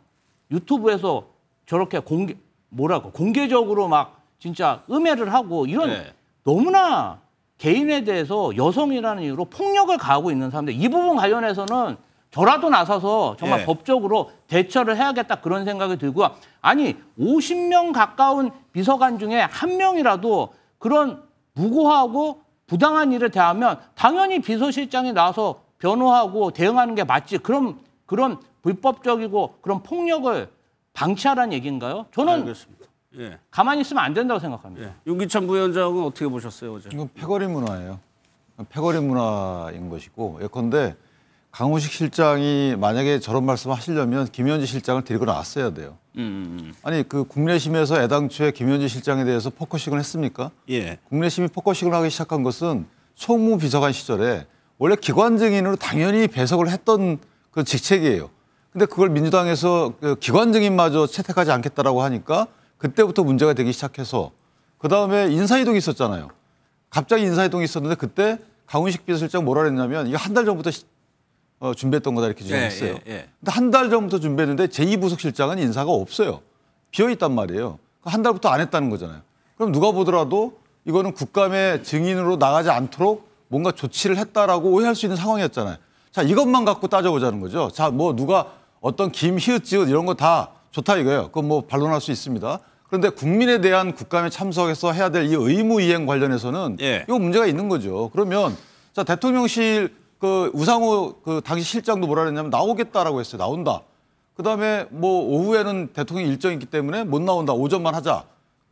유튜브에서 저렇게 공개적으로 막 진짜 음해를 하고 이런 네. 너무나 개인에 대해서 여성이라는 이유로 폭력을 가하고 있는 사람들 이 부분 관련해서는 저라도 나서서 정말 네. 법적으로 대처를 해야겠다 그런 생각이 들고요. 아니 50명 가까운 비서관 중에 한 명이라도 그런 무고하고 부당한 일을 대하면 당연히 비서실장이 나와서 변호하고 대응하는 게 맞지. 그런 불법적이고 그런 폭력을 방치하라는 얘기인가요? 저는 알겠습니다. 예. 가만히 있으면 안 된다고 생각합니다. 예. 윤기찬 부위원장은 어떻게 보셨어요 어제? 이건 패거리 문화예요. 패거리 문화인 것이고 예컨대 강훈식 실장이 만약에 저런 말씀을 하시려면 김현지 실장을 데리고 나왔어야 돼요. 아니 그 국내심에서 애당초에 김현지 실장에 대해서 포커싱을 했습니까? 예. 국내심이 포커싱을 하기 시작한 것은 총무비서관 시절에 원래 기관 증인으로 당연히 배석을 했던 그 직책이에요. 근데 그걸 민주당에서 그 기관 증인마저 채택하지 않겠다라고 하니까 그때부터 문제가 되기 시작해서 그다음에 인사이동이 있었잖아요. 갑자기 인사이동이 있었는데 그때 강훈식 비서실장 뭐라 그랬냐면 이거 한 달 전부터 준비했던 거다 이렇게 주장했어요. 근데 한 달 전부터 준비했는데 제2부속실장은 인사가 없어요. 비어있단 말이에요. 한 달부터 안 했다는 거잖아요. 그럼 누가 보더라도 이거는 국감의 증인으로 나가지 않도록 뭔가 조치를 했다라고 오해할 수 있는 상황이었잖아요. 자, 이것만 갖고 따져보자는 거죠. 자, 뭐 누가 어떤 김, 히읗, 지읒 이런 거 다 좋다 이거예요. 그건 뭐 반론할 수 있습니다. 그런데 국민에 대한 국감에 참석해서 해야 될 이 의무 이행 관련해서는 이거 문제가 있는 거죠. 그러면 자, 대통령실 그 우상호 그 당시 실장도 뭐라 그랬냐면 나오겠다라고 했어요. 나온다. 그다음에 뭐 오후에는 대통령 일정이 있기 때문에 못 나온다. 오전만 하자.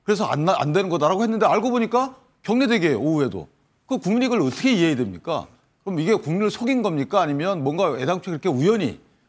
그래서 안 되는 거다라고 했는데 알고 보니까 경례대기예요. 오후에도. 그 국민이 그걸 어떻게 이해해야 됩니까? 그럼 이게 국민을 속인 겁니까? 아니면 뭔가 애당초에 그렇게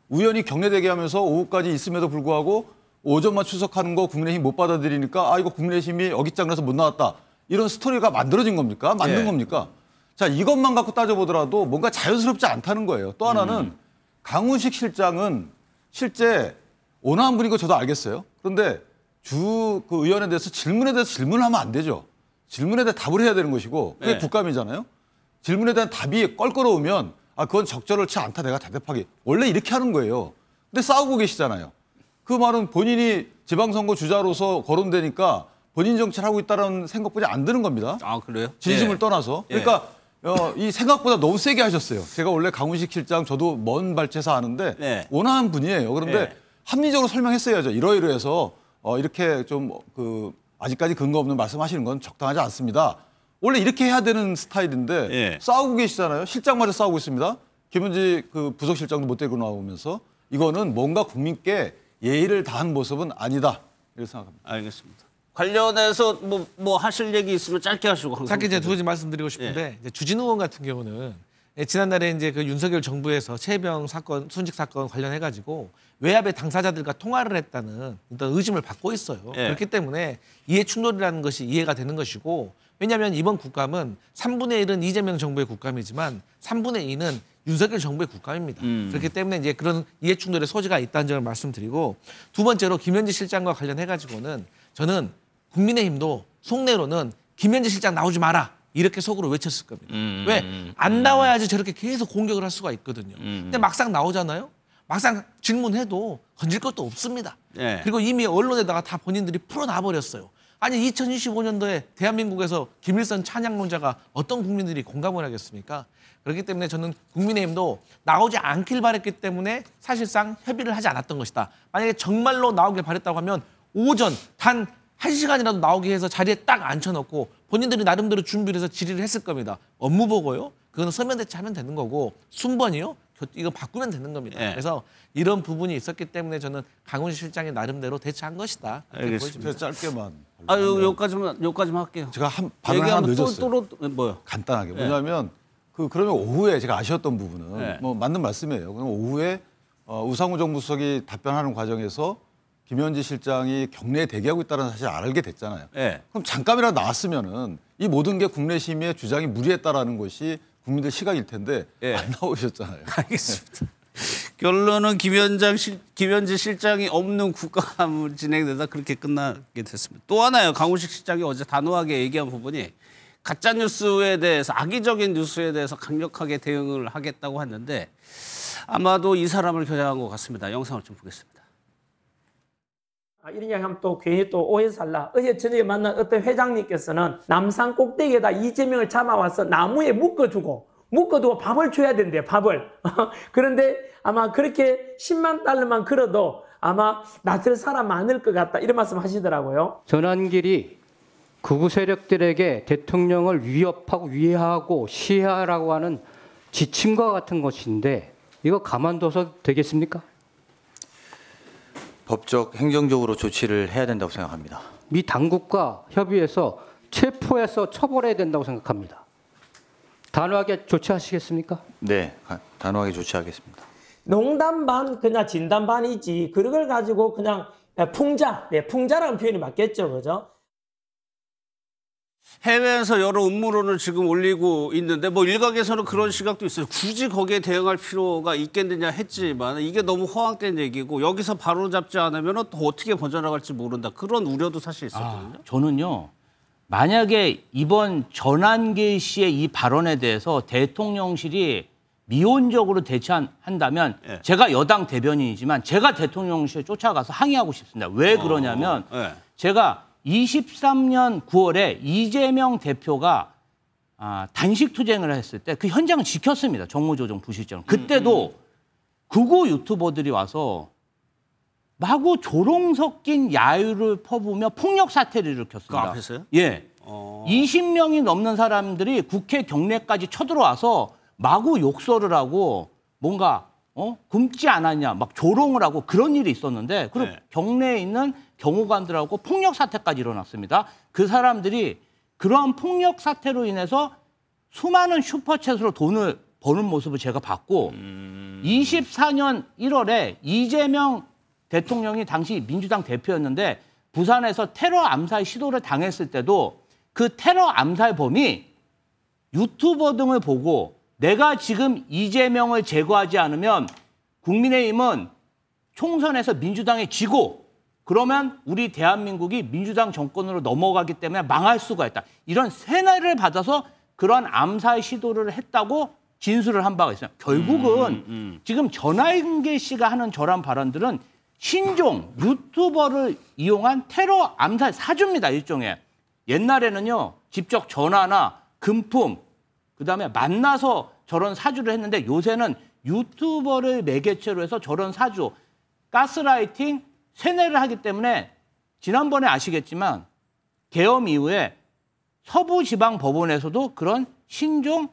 우연히 경례대기 하면서 오후까지 있음에도 불구하고 오전만 출석하는 거 국민의힘 못 받아들이니까 이거 국민의힘이 어깃장나서 못 나왔다. 이런 스토리가 만들어진 겁니까? 만든 겁니까? 자, 이것만 갖고 따져보더라도 뭔가 자연스럽지 않다는 거예요. 또 하나는 강훈식 실장은 실제 온화한 분인 거 저도 알겠어요. 그런데 그 의원에 대해서 질문을 하면 안 되죠. 질문에 대해 답을 해야 되는 것이고 그게 국감이잖아요. 질문에 대한 답이 껄끄러우면 그건 적절치 않다 내가 대답하기. 원래 이렇게 하는 거예요. 근데 싸우고 계시잖아요. 그 말은 본인이 지방선거 주자로서 거론되니까 본인 정치를 하고 있다는 생각뿐이 안 드는 겁니다. 아, 그래요? 진심을 예. 떠나서. 예. 그러니까 이 생각보다 너무 세게 하셨어요. 제가 원래 강훈식 실장 저도 먼 발치에서 아는데 예. 온화한 분이에요. 그런데 예. 합리적으로 설명했어야죠. 이러이러해서 이렇게 좀 아직까지 근거 없는 말씀하시는 건 적당하지 않습니다. 원래 이렇게 해야 되는 스타일인데 예. 싸우고 계시잖아요. 실장마저 싸우고 있습니다. 김현지 부속실장도 못 데리고 나오면서 이거는 뭔가 국민께 예의를 다한 모습은 아니다. 이렇게 생각합니다. 알겠습니다. 관련해서 뭐 하실 얘기 있으면 짧게 하시고. 짧게 이제 두 가지 말씀드리고 싶은데 이제 주진우 의원 같은 경우는 지난날에 이제 그 윤석열 정부에서 최혜병 사건, 순직 사건 관련해 가지고 외압의 당사자들과 통화를 했다는 어떤 의심을 받고 있어요. 예. 그렇기 때문에 이해 충돌이라는 것이 이해가 되는 것이고, 왜냐하면 이번 국감은 3분의 1은 이재명 정부의 국감이지만 3분의 2는 윤석열 정부의 국감입니다. 그렇기 때문에 이제 그런 이해 충돌의 소지가 있다는 점을 말씀드리고, 두 번째로 김현지 실장과 관련해 가지고는 저는 국민의힘도 속내로는 김현지 실장 나오지 마라 이렇게 속으로 외쳤을 겁니다. 왜? 안 나와야지 저렇게 계속 공격을 할 수가 있거든요. 근데 막상 나오잖아요. 막상 질문해도 건질 것도 없습니다. 예. 그리고 이미 언론에다가 다 본인들이 풀어놔버렸어요. 아니 2025년도에 대한민국에서 김일성 찬양론자가 어떤 국민들이 공감을 하겠습니까? 그렇기 때문에 저는 국민의힘도 나오지 않길 바랬기 때문에 사실상 협의를 하지 않았던 것이다. 만약에 정말로 나오길 바랬다고 하면 오전 단 1시간이라도 나오게 해서 자리에 딱 앉혀놓고 본인들이 나름대로 준비를 해서 질의를 했을 겁니다. 업무 보고요? 그거는 서면 대체하면 되는 거고, 순번이요? 이거 바꾸면 되는 겁니다. 예. 그래서 이런 부분이 있었기 때문에 저는 강훈식 실장이 나름대로 대처한 것이다. 알겠습니다. 짧게만. 여기까지만 할게요. 제가 발언 하나 늦었어요. 뭐요? 간단하게. 예. 뭐냐면 그러면 오후에 제가 아쉬웠던 부분은 예. 뭐 맞는 말씀이에요. 그럼 오후에 우상호 정부수석이 답변하는 과정에서 김현지 실장이 경내에 대기하고 있다는 사실을 알게 됐잖아요. 예. 그럼 잠깐이라도 나왔으면은 이 모든 게 국내 심의의 주장이 무리했다라는 것이 국민들 시각일 텐데 예. 안 나오셨잖아요. 알겠습니다. 결론은 김현지 실장이 없는 국감을 진행되다 그렇게 끝나게 됐습니다. 또 하나요. 강훈식 실장이 어제 단호하게 얘기한 부분이 가짜 뉴스에 대해서, 악의적인 뉴스에 대해서 강력하게 대응을 하겠다고 했는데 아마도 이 사람을 겨냥한 것 같습니다. 영상을 좀 보겠습니다. 이런 이야기하면 또 괜히 또 오해 살라. 어제 저녁에 만난 어떤 회장님께서는 남산 꼭대기에다 이재명을 잡아와서 나무에 묶어두고 밥을 줘야 된대요. 밥을. 그런데 아마 그렇게 10만 달러만 걸어도 아마 낯설 사람 많을 것 같다. 이런 말씀 하시더라고요. 전환길이 극우 세력들에게 대통령을 위협하고 위해하고 시해하라고 하는 지침과 같은 것인데 이거 가만둬서 되겠습니까? 법적, 행정적으로 조치를 해야 된다고 생각합니다. 미 당국과 협의해서 체포해서 처벌해야 된다고 생각합니다. 단호하게 조치하시겠습니까? 네, 단호하게 조치하겠습니다. 농담 반 그냥 진담 반이지 그걸 가지고 그냥 풍자라는 표현이 맞겠죠. 그죠? 해외에서 여러 음모론을 지금 올리고 있는데 뭐 일각에서는 그런 시각도 있어요. 굳이 거기에 대응할 필요가 있겠느냐 했지만 이게 너무 허황된 얘기고 여기서 바로잡지 않으면 또 어떻게 번져나갈지 모른다. 그런 우려도 사실 있었거든요. 저는요. 만약에 이번 전환길 씨의 이 발언에 대해서 대통령실이 미온적으로 대처한다면 예. 제가 여당 대변인이지만 제가 대통령실에 쫓아가서 항의하고 싶습니다. 왜 그러냐면 예. 제가 23년 9월에 이재명 대표가 단식 투쟁을 했을 때 그 현장을 지켰습니다. 정무조정 부실장. 그때도 극우 유튜버들이 와서 마구 조롱 섞인 야유를 퍼부으며 폭력 사태를 일으켰습니다. 그 앞에서요? 예. 20명이 넘는 사람들이 국회 경내까지 쳐들어와서 마구 욕설을 하고 뭔가 굶지 않았냐 막 조롱을 하고 그런 일이 있었는데 그리고 네. 경내에 있는 경호관들하고 폭력 사태까지 일어났습니다. 그 사람들이 그러한 폭력 사태로 인해서 수많은 슈퍼챗으로 돈을 버는 모습을 제가 봤고 24년 1월에 이재명 대통령이 당시 민주당 대표였는데 부산에서 테러 암살 시도를 당했을 때도 그 테러 암살범이 유튜버 등을 보고 내가 지금 이재명을 제거하지 않으면 국민의힘은 총선에서 민주당에 지고 그러면 우리 대한민국이 민주당 정권으로 넘어가기 때문에 망할 수가 있다. 이런 세뇌를 받아서 그런 암살 시도를 했다고 진술을 한 바가 있어요. 결국은 지금 전환길 씨가 하는 저런 발언들은 신종 유튜버를 이용한 테러 암살 사주입니다. 일종의. 옛날에는요. 직접 전화나 금품 그다음에 만나서 저런 사주를 했는데 요새는 유튜버를 매개체로 해서 저런 사주 가스라이팅 세뇌를 하기 때문에 지난번에 아시겠지만 계엄 이후에 서부지방법원에서도 그런 신종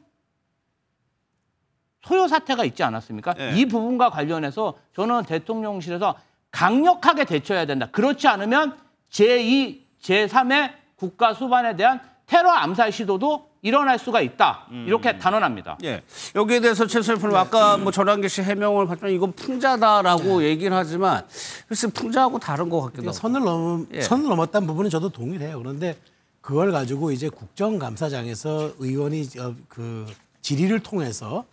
소요 사태가 있지 않았습니까? 네. 이 부분과 관련해서 저는 대통령실에서 강력하게 대처해야 된다. 그렇지 않으면 제2, 제3의 국가 수반에 대한 테러 암살 시도도 일어날 수가 있다. 이렇게 단언합니다. 예. 여기에 대해서 최수연 프로 아까 뭐 전환기 씨 해명을 봤지만 이건 풍자다라고 얘기를 하지만 글쎄 풍자하고 다른 것 같기도 하고. 선을 넘었다는 부분은 저도 동의를 해요. 그런데 그걸 가지고 이제 국정감사장에서 의원이 그 질의를 통해서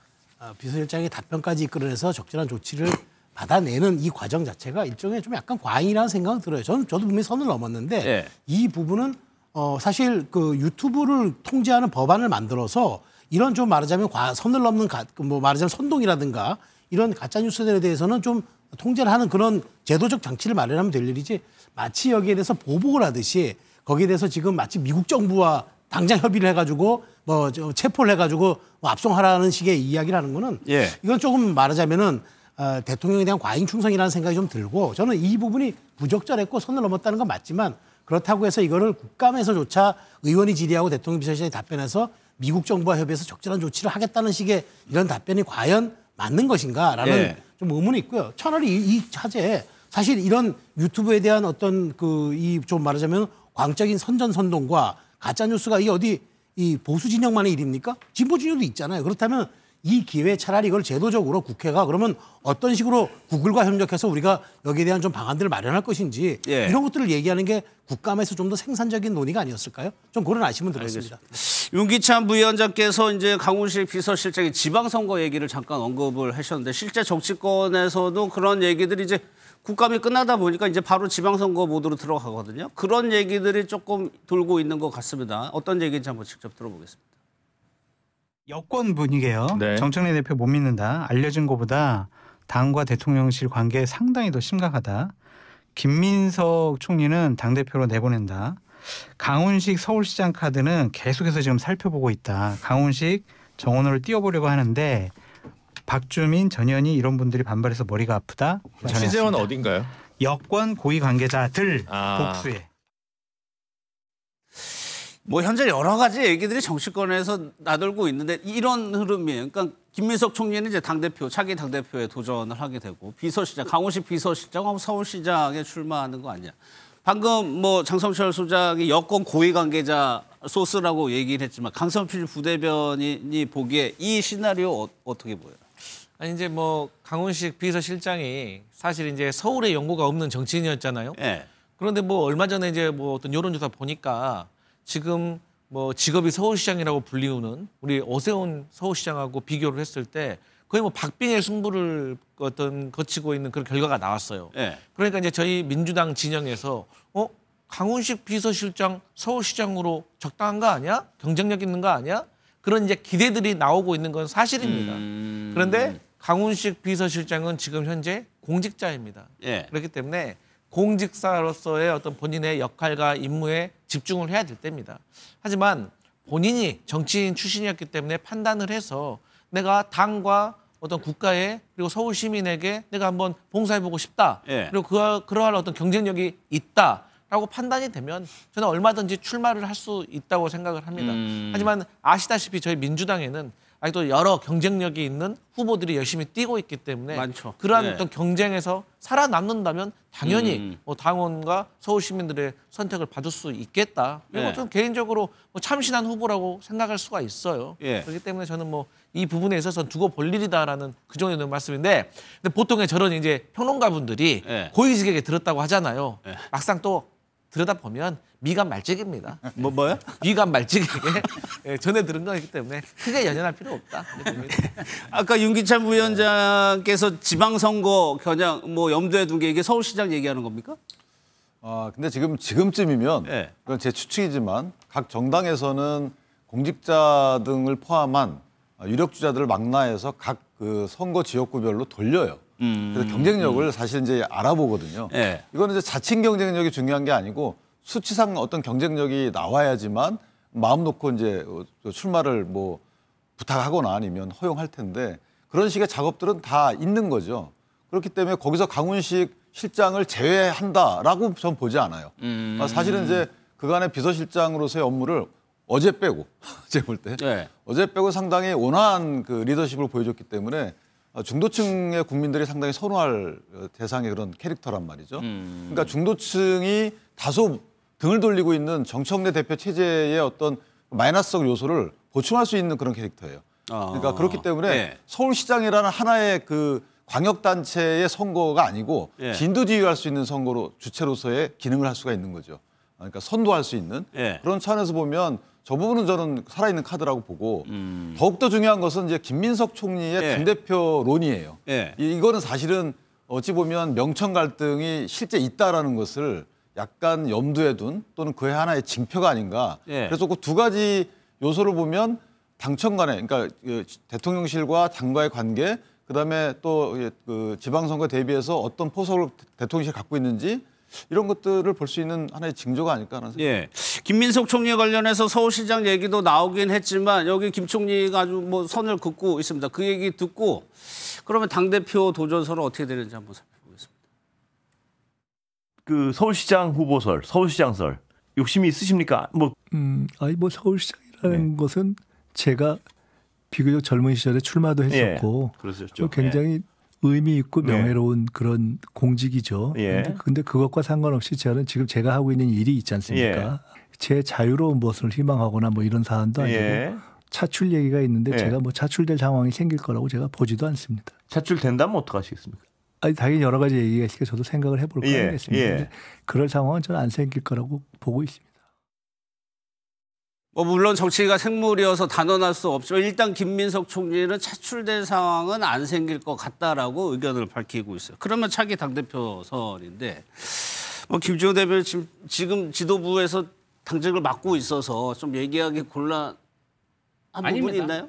비서실장의 답변까지 이끌어내서 적절한 조치를 받아내는 이 과정 자체가 일종의 좀 약간 과잉이라는 생각은 들어요. 저도 분명히 선을 넘었는데 예. 이 부분은 사실 그 유튜브를 통제하는 법안을 만들어서 이런 좀 말하자면 선을 넘는 뭐 말하자면 선동이라든가 이런 가짜 뉴스들에 대해서는 좀 통제를 하는 그런 제도적 장치를 마련하면 될 일이지 마치 여기에 대해서 보복을 하듯이 거기에 대해서 지금 마치 미국 정부와 당장 협의를 해가지고 뭐 체포를 해가지고 뭐 압송하라는 식의 이야기를 하는 거는 예. 이건 조금 말하자면은 대통령에 대한 과잉 충성이라는 생각이 좀 들고 저는 이 부분이 부적절했고 선을 넘었다는 건 맞지만 그렇다고 해서 이거를 국감에서조차 의원이 질의하고 대통령 비서실장이 답변해서 미국 정부와 협의해서 적절한 조치를 하겠다는 식의 이런 답변이 과연 맞는 것인가라는 예. 좀 의문이 있고요. 차라리 이 차제에 사실 이런 유튜브에 대한 어떤 이 좀 말하자면 광적인 선전선동과 가짜뉴스가 이 어디 이 보수 진영만의 일입니까? 진보 진영도 있잖아요. 그렇다면 이 기회에 차라리 이걸 제도적으로 국회가 그러면 어떤 식으로 구글과 협력해서 우리가 여기에 대한 좀 방안들을 마련할 것인지 예. 이런 것들을 얘기하는 게 국감에서 좀 더 생산적인 논의가 아니었을까요? 좀 그런 아쉬움은 들었습니다. 윤기찬 부위원장께서 이제 강훈식 비서실장이 지방선거 얘기를 잠깐 언급을 하셨는데 실제 정치권에서도 그런 얘기들이 이제 국감이 끝나다 보니까 이제 바로 지방선거 모드로 들어가거든요. 그런 얘기들이 조금 돌고 있는 것 같습니다. 어떤 얘기인지 한번 직접 들어보겠습니다. 여권 분위기예요. 네. 정청래 대표 못 믿는다. 알려진 것보다 당과 대통령실 관계 상당히 더 심각하다. 김민석 총리는 당대표로 내보낸다. 강훈식 서울시장 카드는 계속해서 지금 살펴보고 있다. 강훈식 정원호를 띄워보려고 하는데 박주민, 전현희 이런 분들이 반발해서 머리가 아프다. 취재원 어딘가요? 여권 고위 관계자들 복수해. 뭐 현재 여러 가지 얘기들이 정치권에서 나돌고 있는데 이런 흐름이에요. 그러니까 김민석 총리는 이제 당대표, 차기 당대표에 도전을 하게 되고 비서실장, 강훈식 비서실장하고 서울시장에 출마하는 거 아니야. 방금 뭐 장성철 소장이 여권 고위 관계자 소스라고 얘기를 했지만 강성필 부대변인이 보기에 이 시나리오 어떻게 보여요? 아니 이제 뭐 강훈식 비서실장이 사실 이제 서울에 연고가 없는 정치인이었잖아요. 예. 그런데 뭐 얼마 전에 이제 뭐 어떤 여론조사 보니까 지금 뭐 직업이 서울시장이라고 불리우는 우리 오세훈 서울시장하고 비교를 했을 때 거의 뭐 박빙의 승부를 어떤 거치고 있는 그런 결과가 나왔어요. 예. 그러니까 이제 저희 민주당 진영에서 강훈식 비서실장 서울시장으로 적당한 거 아니야? 경쟁력 있는 거 아니야? 그런 이제 기대들이 나오고 있는 건 사실입니다. 그런데 강훈식 비서실장은 지금 현재 공직자입니다. 예. 그렇기 때문에 공직자로서의 어떤 본인의 역할과 임무에 집중을 해야 될 때입니다. 하지만 본인이 정치인 출신이었기 때문에 판단을 해서 내가 당과 어떤 국가에 그리고 서울 시민에게 내가 한번 봉사해보고 싶다. 예. 그리고 그러한 어떤 경쟁력이 있다라고 판단이 되면 저는 얼마든지 출마를 할 수 있다고 생각을 합니다. 하지만 아시다시피 저희 민주당에는 아직도 여러 경쟁력이 있는 후보들이 열심히 뛰고 있기 때문에 많죠. 그러한 네. 어떤 경쟁에서 살아남는다면 당연히 뭐 당원과 서울 시민들의 선택을 받을 수 있겠다. 그리고 네. 좀 개인적으로 뭐 참신한 후보라고 생각할 수가 있어요. 예. 그렇기 때문에 저는 뭐 이 부분에 있어서는 두고 볼 일이다라는 그 정도의 말씀인데 근데 보통의 저런 이제 평론가분들이 예. 고위직에게 들었다고 하잖아요. 예. 막상 또 들여다 보면 미간 말찍입니다. 뭐요? 미간 말찍에게 전해 들은 거기 때문에 크게 연연할 필요 없다. 아까 윤기찬 부위원장께서 지방선거 겨냥 뭐 염두에 둔 게 이게 서울시장 얘기하는 겁니까? 근데 지금쯤이면 예. 그건 제 추측이지만 각 정당에서는 공직자 등을 포함한 유력 주자들을 망라해서 각 그 선거 지역구별로 돌려요. 그래서 경쟁력을 사실 이제 알아보거든요. 예. 이거는 이제 자칭 경쟁력이 중요한 게 아니고 수치상 어떤 경쟁력이 나와야지만 마음 놓고 이제 출마를 뭐 부탁하거나 아니면 허용할 텐데 그런 식의 작업들은 다 있는 거죠. 그렇기 때문에 거기서 강훈식 실장을 제외한다라고 전 보지 않아요. 사실은 이제 그간의 비서실장으로서의 업무를 어제 빼고 제가 볼 때 어제 빼고 상당히 온화한 그 리더십을 보여줬기 때문에 중도층의 국민들이 상당히 선호할 대상의 그런 캐릭터란 말이죠. 그러니까 중도층이 다소 등을 돌리고 있는 정청래 대표 체제의 어떤 마이너스적 요소를 보충할 수 있는 그런 캐릭터예요. 그러니까 그렇기 때문에 서울시장이라는 하나의 그 광역단체의 선거가 아니고 진두지휘할 수 있는 선거로 주체로서의 기능을 할 수가 있는 거죠. 그러니까 선도할 수 있는 그런 차원에서 보면 저 부분은 저는 살아있는 카드라고 보고 더욱더 중요한 것은 이제 김민석 총리의 당대표론이에요. 이거는 사실은 어찌 보면 명천 갈등이 실제 있다라는 것을 약간 염두에 둔 또는 그의 하나의 징표가 아닌가. 그래서 그 두 가지 요소를 보면 당청 간에 그러니까 대통령실과 당과의 관계 그다음에 또 그 지방선거 대비해서 어떤 포석을 대통령실이 갖고 있는지 이런 것들을 볼 수 있는 하나의 징조가 아닐까 하는 생각이 김민석 총리 관련해서 서울시장 얘기도 나오긴 했지만 여기 김 총리가 아주 뭐 선을 긋고 있습니다. 그 얘기 듣고 그러면 당대표 도전서는 어떻게 되는지 한번 살펴보겠습니다. 그 서울시장 후보설, 서울시장설 욕심이 있으십니까? 뭐 서울시장이라는 것은 제가 비교적 젊은 시절에 출마도 했었고 그랬었죠. 굉장히 의미 있고 명예로운 그런 공직이죠. 근데 그것과 상관없이 저는 지금 제가 하고 있는 일이 있지 않습니까? 제 자유로운 무엇을 희망하거나 뭐 이런 사안도 아니고 차출 얘기가 있는데 제가 뭐 차출될 상황이 생길 거라고 제가 보지도 않습니다. 차출된다면 어떡하시겠습니까? 아니, 당연히 여러 가지 얘기가 있으니까 저도 생각을 해볼 거 아니겠습니까? 근데 그럴 상황은 저는 안 생길 거라고 보고 있습니다. 물론 정치가 생물이어서 단언할 수 없지만 일단 김민석 총리는 차출될 상황은 안 생길 것 같다라고 의견을 밝히고 있어요. 그러면 차기 당대표선인데 김주호 대변인 지금 지도부에서 당직을 맡고 있어서 좀 얘기하기 곤란한 부분이 있나요?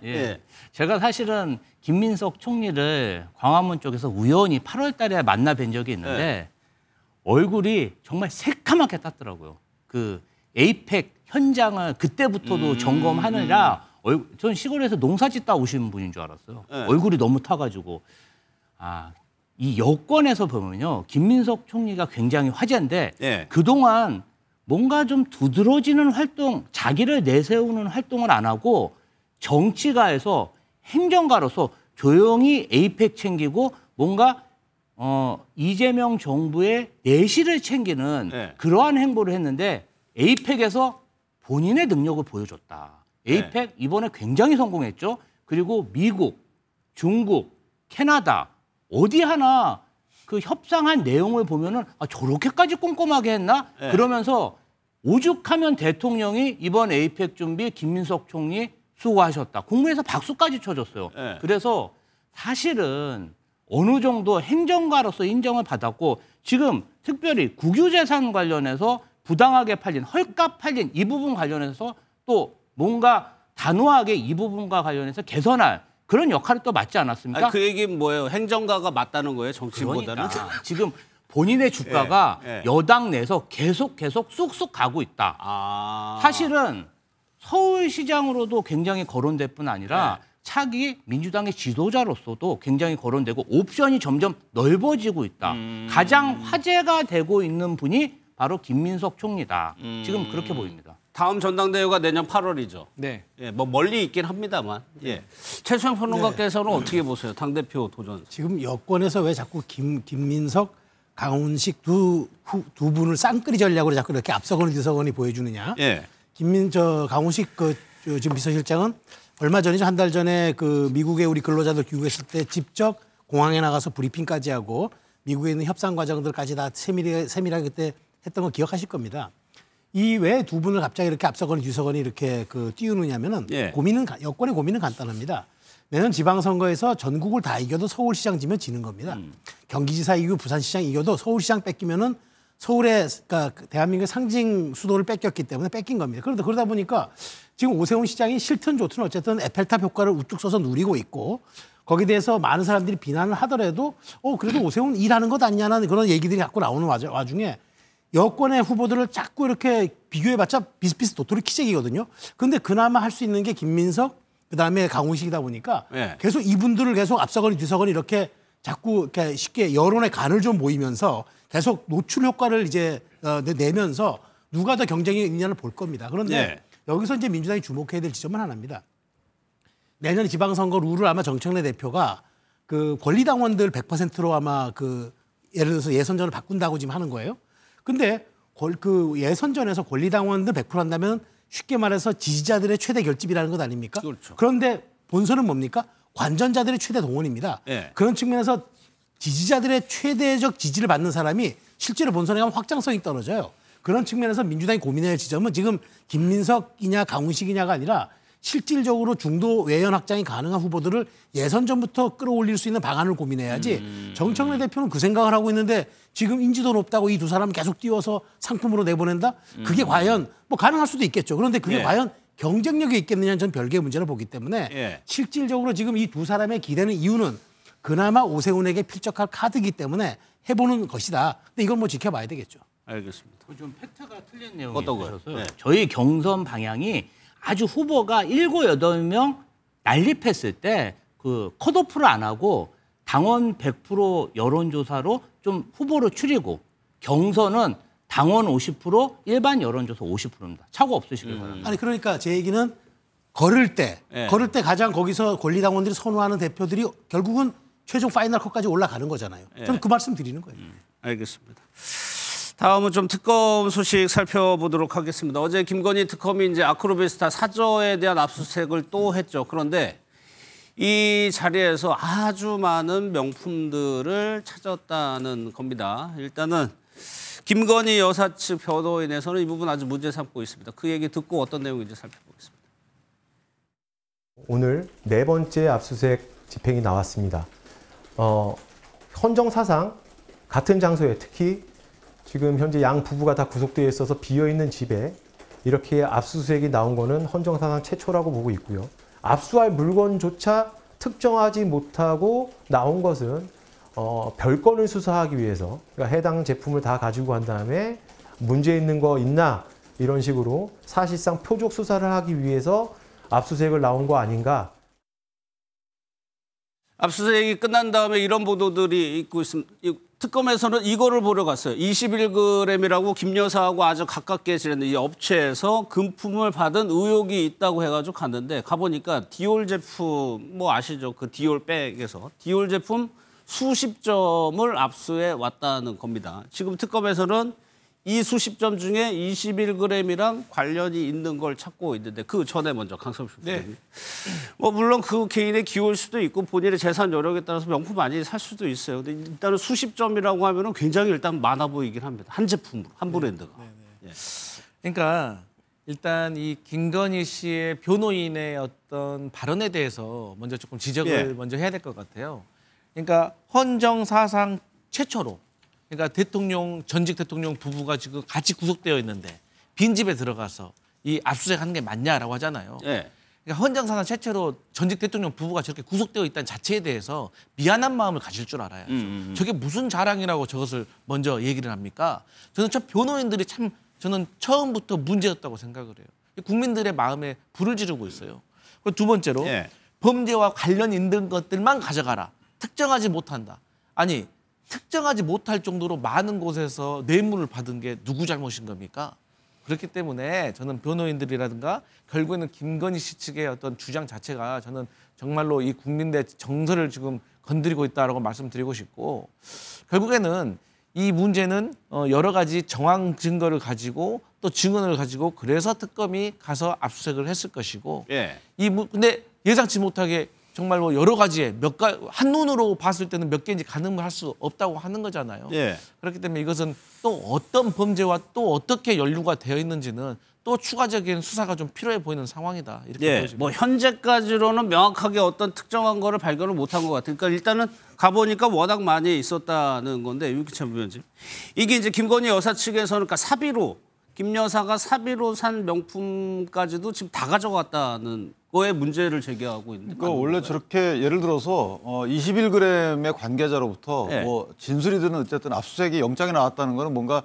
제가 사실은 김민석 총리를 광화문 쪽에서 우연히 8월 달에 만나 뵌 적이 있는데 얼굴이 정말 새카맣게 땄더라고요. 그 에이펙 현장을 그때부터도 점검하느라 전 시골에서 농사 짓다 오신 분인 줄 알았어요. 얼굴이 너무 타가지고. 이 여권에서 보면요. 김민석 총리가 굉장히 화제인데 그동안 뭔가 좀 두드러지는 활동, 자기를 내세우는 활동을 안 하고 정치가에서 행정가로서 조용히 에이펙 챙기고 뭔가 이재명 정부의 내실을 챙기는 그러한 행보를 했는데 에이펙에서 본인의 능력을 보여줬다. 에이펙 이번에 굉장히 성공했죠. 그리고 미국, 중국, 캐나다 어디 하나 그 협상한 내용을 보면은 저렇게까지 꼼꼼하게 했나? 그러면서 오죽하면 대통령이 이번 에이펙 준비 김민석 총리 수고하셨다. 국무에서 박수까지 쳐줬어요. 그래서 사실은 어느 정도 행정가로서 인정을 받았고 지금 특별히 국유재산 관련해서 부당하게 팔린, 헐값 팔린 이 부분 관련해서 또 뭔가 단호하게 이 부분과 관련해서 개선할 그런 역할을 또 맡지 않았습니까? 그 얘기는 뭐예요? 행정가가 맞다는 거예요, 정치인보다는? 그러니까 지금 본인의 주가가 여당 내에서 계속 쑥쑥 가고 있다. 사실은 서울시장으로도 굉장히 거론될 뿐 아니라 차기 민주당의 지도자로서도 굉장히 거론되고 옵션이 점점 넓어지고 있다. 가장 화제가 되고 있는 분이 바로 김민석 총리다. 지금 그렇게 보입니다. 다음 전당대회가 내년 8월이죠. 네. 뭐 멀리 있긴 합니다만. 최수영 평론가께서는 어떻게 보세요? 당대표 도전. 지금 여권에서 왜 자꾸 김민석, 강훈식 두 분을 쌍끌이 전략으로 자꾸 이렇게 앞서거니 뒤서거니 보여주느냐. 강훈식 지금 비서실장은 얼마 전이죠. 한 달 전에 그 미국에 우리 근로자들 귀국했을 때 직접 공항에 나가서 브리핑까지 하고 미국에 있는 협상 과정들까지 다 세밀하게 그때 했던 거 기억하실 겁니다. 이 왜 두 분을 갑자기 이렇게 앞서거니 뒤서거니 이렇게 띄우느냐면은 여권의 고민은 간단합니다. 내년 지방선거에서 전국을 다 이겨도 서울시장 지면 지는 겁니다. 경기지사 이기고 부산시장 이겨도 서울시장 뺏기면은 서울의 그러니까 대한민국의 상징 수도를 뺏겼기 때문에 뺏긴 겁니다. 그러다 보니까 지금 오세훈 시장이 싫든 좋든 어쨌든 에펠탑 효과를 우뚝 서서 누리고 있고 거기에 대해서 많은 사람들이 비난을 하더라도 그래도 오세훈 일하는 것 아니냐는 그런 얘기들이 자꾸 나오는 와중에 여권의 후보들을 자꾸 이렇게 비교해봤자 비슷비슷 도토리 키재기거든요. 근데 그나마 할 수 있는 게 김민석, 그다음에 강훈식이다 보니까 계속 이분들을 계속 앞서거니 뒤서거니 이렇게 자꾸 이렇게 쉽게 여론의 간을 좀 보이면서 계속 노출 효과를 이제 내면서 누가 더 경쟁이 있느냐를 볼 겁니다. 그런데 여기서 이제 민주당이 주목해야 될 지점은 하나입니다. 내년 지방선거 룰을 아마 정청래 대표가 그 권리당원들 100%로 아마 그 예를 들어서 예선전을 바꾼다고 지금 하는 거예요. 근데 그 예선전에서 권리당원들 100% 한다면 쉽게 말해서 지지자들의 최대 결집이라는 것 아닙니까? 그렇죠. 그런데 본선은 뭡니까? 관전자들의 최대 동원입니다. 그런 측면에서 지지자들의 최대적 지지를 받는 사람이 실제로 본선에 가면 확장성이 떨어져요. 그런 측면에서 민주당이 고민해야 할 지점은 지금 김민석이냐 강훈식이냐가 아니라 실질적으로 중도 외연 확장이 가능한 후보들을 예선 전부터 끌어올릴 수 있는 방안을 고민해야지 정청래 대표는 그 생각을 하고 있는데 지금 인지도 높다고 이 두 사람을 계속 띄워서 상품으로 내보낸다? 그게 과연 뭐 가능할 수도 있겠죠. 그런데 그게 과연 경쟁력이 있겠느냐는 전 별개의 문제를 보기 때문에 실질적으로 지금 이 두 사람의 기대는 이유는 그나마 오세훈에게 필적할 카드이기 때문에 해보는 것이다. 근데 이건 뭐 지켜봐야 되겠죠. 알겠습니다. 좀 팩트가 틀린 내용이 어떤 거요? 있어서요. 저희 경선 방향이 아주 후보가 7, 8명 난립했을 때 그 컷오프를 안 하고 당원 100% 여론조사로 좀 후보를 추리고 경선은 당원 50%, 일반 여론조사 50%입니다. 차고 없으시길 바랍니다. 아니 그러니까 제 얘기는 걸을 때 가장 거기서 권리당원들이 선호하는 대표들이 결국은 최종 파이널 컷까지 올라가는 거잖아요. 저는 그 말씀 드리는 거예요. 알겠습니다. 다음은 좀 특검 소식 살펴보도록 하겠습니다. 어제 김건희 특검이 이제 아크로비스타 사저에 대한 압수수색을 또 했죠. 그런데 이 자리에서 아주 많은 명품들을 찾았다는 겁니다. 일단은 김건희 여사 측 변호인에서는 이 부분 아주 문제 삼고 있습니다. 그 얘기 듣고 어떤 내용인지 살펴보겠습니다. 오늘 네 번째 압수수색 집행이 나왔습니다. 헌정사상 같은 장소에 특히 지금 현재 양 부부가 다 구속되어 있어서 비어있는 집에 이렇게 압수수색이 나온 거는 헌정사상 최초라고 보고 있고요. 압수할 물건조차 특정하지 못하고 나온 것은 별건을 수사하기 위해서 그러니까 해당 제품을 다 가지고 간 다음에 문제 있는 거 있나 이런 식으로 사실상 표적 수사를 하기 위해서 압수수색을 나온 거 아닌가. 압수수색이 끝난 다음에 이런 보도들이 있고 있습니다. 특검에서는 이거를 보러 갔어요. 21g이라고 김 여사하고 아주 가깝게 지냈는 이 업체에서 금품을 받은 의혹이 있다고 해가지고 갔는데 가보니까 디올 제품 뭐 아시죠? 그 디올 백에서 디올 제품 수십 점을 압수해 왔다는 겁니다. 지금 특검에서는 이 수십 점 중에 21g이랑 관련이 있는 걸 찾고 있는데 그 전에 먼저 강성수 부장님. 뭐 물론 그 개인의 기호일 수도 있고 본인의 재산 여력에 따라서 명품 많이 살 수도 있어요. 근데 일단은 수십 점이라고 하면은 굉장히 일단 많아 보이긴 합니다. 한 제품으로, 한 브랜드가. 그러니까 일단 이 김건희 씨의 변호인의 어떤 발언에 대해서 먼저 조금 지적을 먼저 해야 될 것 같아요. 그러니까 헌정사상 최초로 그러니까 전직 대통령 부부가 지금 같이 구속되어 있는데 빈집에 들어가서 이 압수수색하는 게 맞냐라고 하잖아요. 그러니까 헌정사상 최초로 전직 대통령 부부가 저렇게 구속되어 있다는 자체에 대해서 미안한 마음을 가질 줄 알아야죠. 저게 무슨 자랑이라고 저것을 먼저 얘기를 합니까? 저는 저 변호인들이 참 저는 처음부터 문제였다고 생각을 해요. 국민들의 마음에 불을 지르고 있어요. 그리고 두 번째로 범죄와 관련 있는 것들만 가져가라. 특정하지 못한다. 아니 특정하지 못할 정도로 많은 곳에서 뇌물을 받은 게 누구 잘못인 겁니까? 그렇기 때문에 저는 변호인들이라든가 결국에는 김건희 씨 측의 어떤 주장 자체가 저는 정말로 이 국민의 정서를 지금 건드리고 있다라고 말씀드리고 싶고 결국에는 이 문제는 여러 가지 정황 증거를 가지고 또 증언을 가지고 그래서 특검이 가서 압수수색을 했을 것이고 근데 예상치 못하게 정말 뭐 여러 가지에 한눈으로 봤을 때는 몇 개인지 가늠을 할 수 없다고 하는 거잖아요. 그렇기 때문에 이것은 또 어떤 범죄와 또 어떻게 연루가 되어 있는지는 또 추가적인 수사가 좀 필요해 보이는 상황이다. 이렇게 보여집니다. 뭐 현재까지로는 명확하게 어떤 특정한 거를 발견을 못한 것 같아요. 그러니까 일단은 가보니까 워낙 많이 있었다는 건데 유기찬 부위원님. 이게 이제 김건희 여사 측에서는 그러니까 사비로 김 여사가 사비로 산 명품까지도 지금 다 가져갔다는 거에 문제를 제기하고 있는 그러니까 원래 저렇게 예를 들어서 21g의 관계자로부터 네. 뭐 진술이든 어쨌든 압수수색이 영장이 나왔다는 거는 뭔가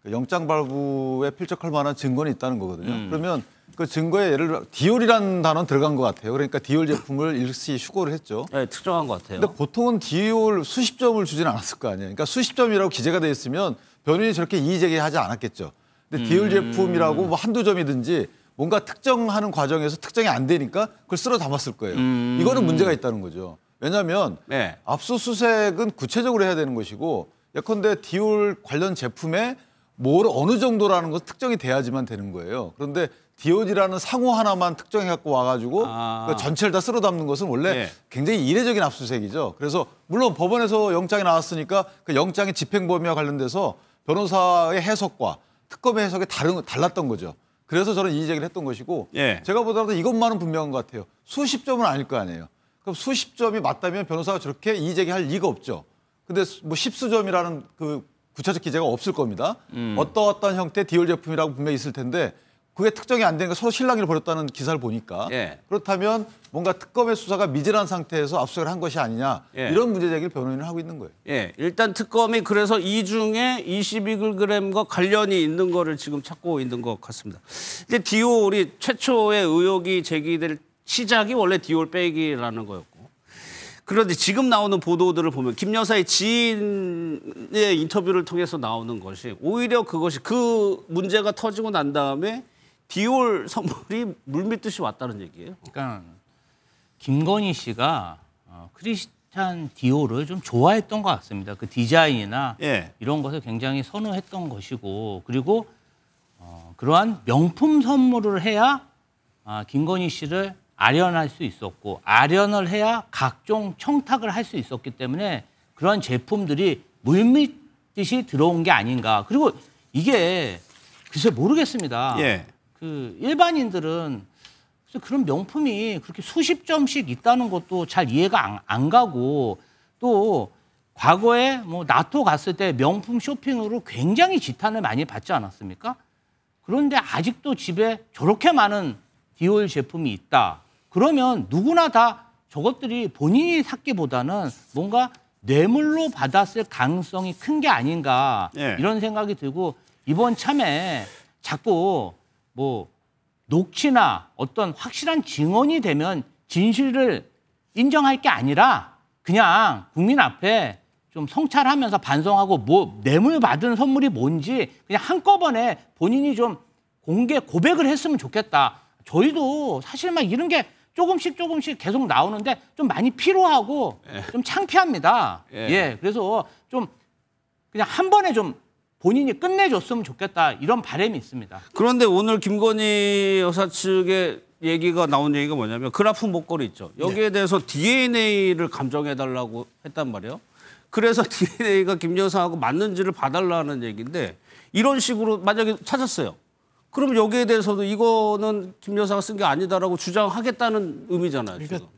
영장 발부에 필적할 만한 증거는 있다는 거거든요. 그러면 그 증거에 예를 들어 디올이라는 단어는 들어간 것 같아요. 그러니까 디올 제품을 일시 휴고를 했죠. 네, 특정한 것 같아요. 근데 보통은 디올 수십 점을 주지는 않았을 거 아니에요. 그러니까 수십 점이라고 기재가 돼 있으면 변호인이 저렇게 이의 제기하지 않았겠죠. 근데 디올 제품이라고 뭐 한두 점이든지 뭔가 특정하는 과정에서 특정이 안 되니까 그걸 쓸어 담았을 거예요. 이거는 문제가 있다는 거죠. 왜냐하면 네. 압수수색은 구체적으로 해야 되는 것이고 예컨대 디올 관련 제품에 뭘 어느 정도라는 것은 특정이 돼야지만 되는 거예요. 그런데 디올이라는 상호 하나만 특정해갖고 와가지고 그 전체를 다 쓸어 담는 것은 원래 네. 굉장히 이례적인 압수수색이죠. 그래서 물론 법원에서 영장이 나왔으니까 그 영장의 집행 범위와 관련돼서 변호사의 해석과 특검의 해석이 달랐던 거죠. 그래서 저는 이의 제기를 했던 것이고 예. 제가 보더라도 이것만은 분명한 것 같아요. 수십 점은 아닐 거 아니에요. 그럼 수십 점이 맞다면 변호사가 저렇게 이의 제기할 리가 없죠. 근데 뭐 십수 점이라는 그 구체적 기재가 없을 겁니다. 어떠한 형태 디올 제품이라고 분명히 있을 텐데 그게 특정이 안 되니까 서로 실랑이를 벌였다는 기사를 보니까 예. 그렇다면 뭔가 특검의 수사가 미진한 상태에서 압수수색을 한 것이 아니냐 예. 이런 문제 제기를 변호인은 하고 있는 거예요. 예, 일단 특검이 그래서 이 중에 22g과 관련이 있는 거를 지금 찾고 있는 것 같습니다. 근데 디올이 최초의 의혹이 제기될 시작이 원래 디올 빼기라는 거였고. 그런데 지금 나오는 보도들을 보면 김 여사의 지인의 인터뷰를 통해서 나오는 것이 오히려 그것이 그 문제가 터지고 난 다음에 디올 선물이 물밀듯이 왔다는 얘기예요. 그러니까 김건희 씨가 크리스찬 디올을 좀 좋아했던 것 같습니다. 그 디자인이나 예. 이런 것을 굉장히 선호했던 것이고 그리고 그러한 명품 선물을 해야 김건희 씨를 아련할 수 있었고 아련을 해야 각종 청탁을 할 수 있었기 때문에 그러한 제품들이 물밀듯이 들어온 게 아닌가. 그리고 이게 글쎄 모르겠습니다. 예. 그 일반인들은 그런 명품이 그렇게 수십 점씩 있다는 것도 잘 이해가 안 가고 또 과거에 뭐 나토 갔을 때 명품 쇼핑으로 굉장히 지탄을 많이 받지 않았습니까? 그런데 아직도 집에 저렇게 많은 디올 제품이 있다. 그러면 누구나 다 저것들이 본인이 샀기보다는 뭔가 뇌물로 받았을 가능성이 큰 게 아닌가 예. 이런 생각이 들고 이번 참에 자꾸 뭐 녹취나 어떤 확실한 증언이 되면 진실을 인정할 게 아니라 그냥 국민 앞에 좀 성찰하면서 반성하고 뭐 뇌물 받은 선물이 뭔지 그냥 한꺼번에 본인이 좀 공개 고백을 했으면 좋겠다. 저희도 사실 막 이런 게 조금씩 계속 나오는데 좀 많이 피로하고 좀 창피합니다. 예, 그래서 좀 그냥 한 번에 좀 본인이 끝내줬으면 좋겠다 이런 바람이 있습니다. 그런데 오늘 김건희 여사 측의 얘기가 나온 얘기가 뭐냐면 그라프 목걸이 있죠. 여기에 대해서 DNA를 감정해달라고 했단 말이에요. 그래서 DNA가 김 여사하고 맞는지를 봐달라는 얘기인데 이런 식으로 만약에 찾았어요. 그럼 여기에 대해서도 이거는 김 여사가 쓴 게 아니다라고 주장하겠다는 의미잖아요. 그러니까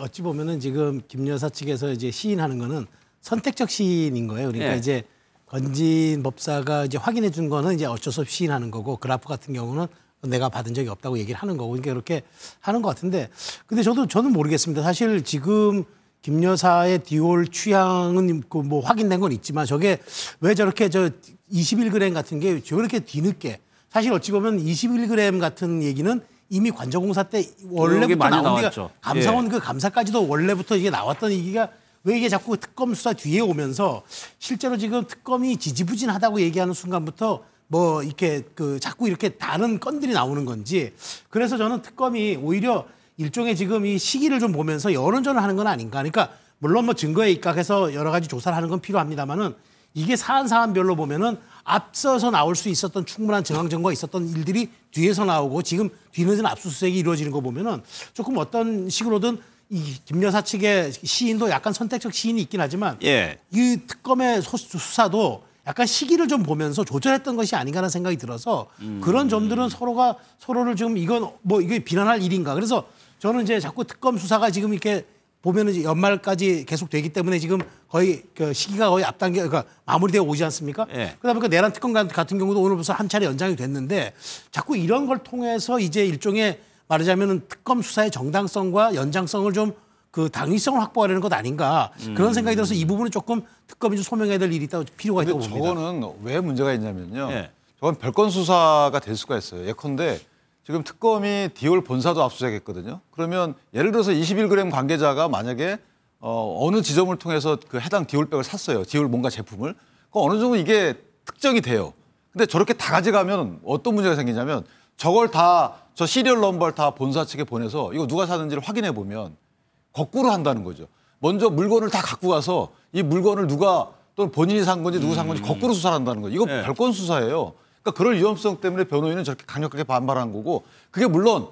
어찌 보면은 지금 김 여사 측에서 이제 시인하는 거는 선택적 시인인 거예요. 그러니까 예. 이제 건진 법사가 이제 확인해 준 거는 이제 어쩔 수 없이 시인하는 거고 그라프 같은 경우는 내가 받은 적이 없다고 얘기를 하는 거고 그러니까 그렇게 하는 것 같은데 근데 저는 모르겠습니다. 사실 지금 김 여사의 디올 취향은 그 뭐 확인된 건 있지만 저게 왜 저렇게 21g 같은 게 저렇게 뒤늦게 사실 어찌 보면 21g 같은 얘기는 이미 관저공사 때 원래부터 많이 나온 나왔죠. 게 감사원 예. 그 감사까지도 원래부터 이게 나왔던 얘기가 왜 이게 자꾸 특검 수사 뒤에 오면서 실제로 지금 특검이 지지부진하다고 얘기하는 순간부터 뭐 이렇게 그 자꾸 이렇게 다른 건들이 나오는 건지 그래서 저는 특검이 오히려 일종의 지금 이 시기를 좀 보면서 여론전을 하는 건 아닌가. 그러니까 물론 뭐 증거에 입각해서 여러 가지 조사를 하는 건 필요합니다만은 이게 사안별로 보면은 앞서서 나올 수 있었던 충분한 정황 증거가 있었던 일들이 뒤에서 나오고 지금 뒤늦은 압수수색이 이루어지는 거 보면은 조금 어떤 식으로든 이 김 여사 측의 시인도 약간 선택적 시인이 있긴 하지만 예. 이 특검의 수사도 약간 시기를 좀 보면서 조절했던 것이 아닌가라는 생각이 들어서 그런 점들은 서로를 지금 이건 뭐 이게 비난할 일인가. 그래서 저는 이제 자꾸 특검 수사가 지금 이렇게 보면은 이제 연말까지 계속 되기 때문에 지금 거의 그 시기가 거의 앞당겨 그러니까 마무리되어 오지 않습니까? 예. 그러다 보니까 내란 특검 같은 경우도 오늘 벌써 한 차례 연장이 됐는데 자꾸 이런 걸 통해서 이제 일종의 말하자면은 특검 수사의 정당성과 연장성을 좀 그 당위성을 확보하려는 것 아닌가 그런 생각이 들어서 이 부분은 조금 특검이 좀 소명해야 될 일이 있다고 필요가 있다고 봅니다. 저거는 왜 문제가 있냐면요. 저건 별건 수사가 될 수가 있어요. 예컨대 지금 특검이 디올 본사도 압수수색했거든요. 그러면 예를 들어서 21g 관계자가 만약에 어느 지점을 통해서 그 해당 디올백을 샀어요. 디올 뭔가 제품을. 그럼 어느 정도 이게 특정이 돼요. 근데 저렇게 다 가져가면 어떤 문제가 생기냐면 저걸 다 저 시리얼 넘버를 다 본사 측에 보내서 이거 누가 샀는지를 확인해 보면 거꾸로 한다는 거죠. 먼저 물건을 다 갖고 가서 이 물건을 누가 또는 본인이 산 건지 누구 산 건지 거꾸로 수사를 한다는 거예요. 이거 별건 수사예요. 그러니까 그럴 위험성 때문에 변호인은 저렇게 강력하게 반발한 거고 그게 물론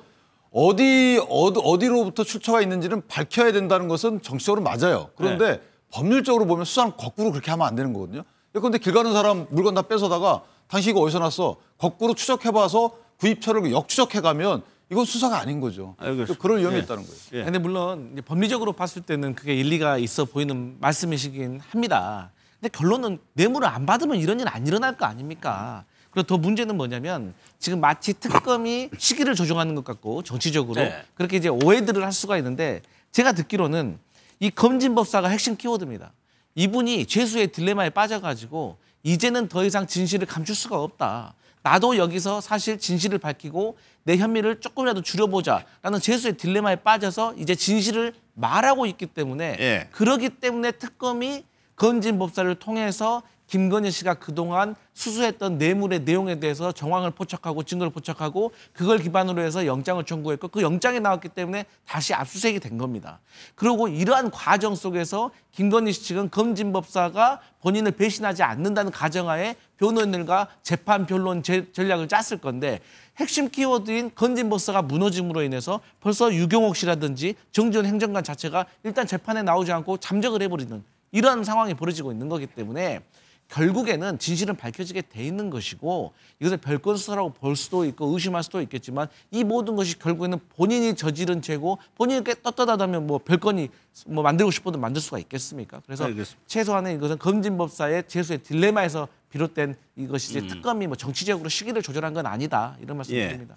어디로부터 출처가 있는지는 밝혀야 된다는 것은 정치적으로 맞아요. 그런데 법률적으로 보면 수사는 거꾸로 그렇게 하면 안 되는 거거든요. 그런데 길 가는 사람 물건 다 뺏어다가 당신 이거 어디서 났어? 거꾸로 추적해봐서 구입처를 역추적해가면 이건 수사가 아닌 거죠. 그럴 위험이 있다는 거예요. 근데 물론 이제 법리적으로 봤을 때는 그게 일리가 있어 보이는 말씀이시긴 합니다. 근데 결론은 뇌물을 안 받으면 이런 일 안 일어날 거 아닙니까? 그리고 더 문제는 뭐냐면 지금 마치 특검이 시기를 조정하는 것 같고 정치적으로 그렇게 이제 오해들을 할 수가 있는데 제가 듣기로는 이 검진법사가 핵심 키워드입니다. 이분이 죄수의 딜레마에 빠져가지고 이제는 더 이상 진실을 감출 수가 없다. 나도 여기서 사실 진실을 밝히고 내 혐의를 조금이라도 줄여보자라는 죄수의 딜레마에 빠져서 이제 진실을 말하고 있기 때문에 그러기 때문에 특검이 검진법사를 통해서 김건희 씨가 그동안 수수했던 뇌물의 내용에 대해서 정황을 포착하고 증거를 포착하고 그걸 기반으로 해서 영장을 청구했고 그 영장이 나왔기 때문에 다시 압수수색이 된 겁니다. 그리고 이러한 과정 속에서 김건희 씨 측은 검진법사가 본인을 배신하지 않는다는 가정하에 변호인들과 재판 변론 전략을 짰을 건데 핵심 키워드인 검진법사가 무너짐으로 인해서 벌써 유경옥 씨라든지 정지훈 행정관 자체가 일단 재판에 나오지 않고 잠적을 해버리는 이런 상황이 벌어지고 있는 거기 때문에 결국에는 진실은 밝혀지게 돼 있는 것이고 이것을 별건 수사라고 볼 수도 있고 의심할 수도 있겠지만 이 모든 것이 결국에는 본인이 저지른 죄고 본인이 떳떳하다면 뭐 별건이 뭐 만들고 싶어도 만들 수가 있겠습니까? 그래서 최소한의 이것은 검진법사의 죄수의 딜레마에서 비롯된 이것이 이제 특검이 뭐 정치적으로 시기를 조절한 건 아니다 이런 말씀드립니다.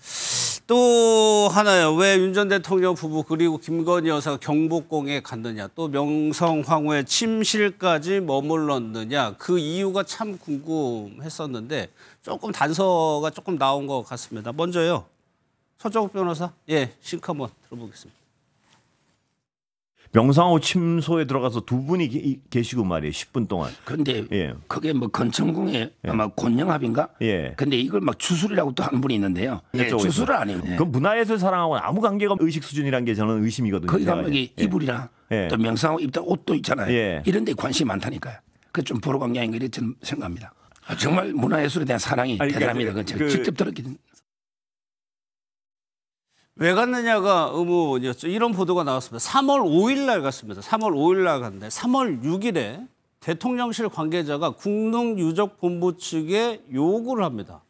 또 하나요. 왜 윤 전 대통령 부부 그리고 김건희 여사가 경복궁에 갔느냐. 또 명성황후의 침실까지 머물렀느냐. 그 이유가 참 궁금했었는데 조금 단서가 조금 나온 것 같습니다. 먼저요. 서정욱 변호사. 싱크 한번 들어보겠습니다. 명상호 침소에 들어가서 두 분이 계시고 말이에요. 10분 동안. 근데 그게 뭐 건천궁에 아마 곤영합인가? 근데 이걸 막 주술이라고 또 한 분이 있는데요. 주술은 아니에요. 그 문화예술 사랑하고는 아무 관계가 없는 의식 수준이라는 게 저는 의심이거든요. 거기가 뭐 이불이나 또 명상호 입던 옷도 있잖아요. 이런 데 관심이 많다니까요. 그 좀 보러 간 게 아닌가 이렇게 저는 생각합니다. 정말 문화예술에 대한 사랑이 대단합니다. 제가 직접 들었기 때문에. 왜 갔느냐가 의문이었죠. 이런 보도가 나왔습니다. 3월 5일 날 갔습니다. 3월 5일 날 갔는데 3월 6일에 대통령실 관계자가 국능유적본부 측에 요구를 합니다.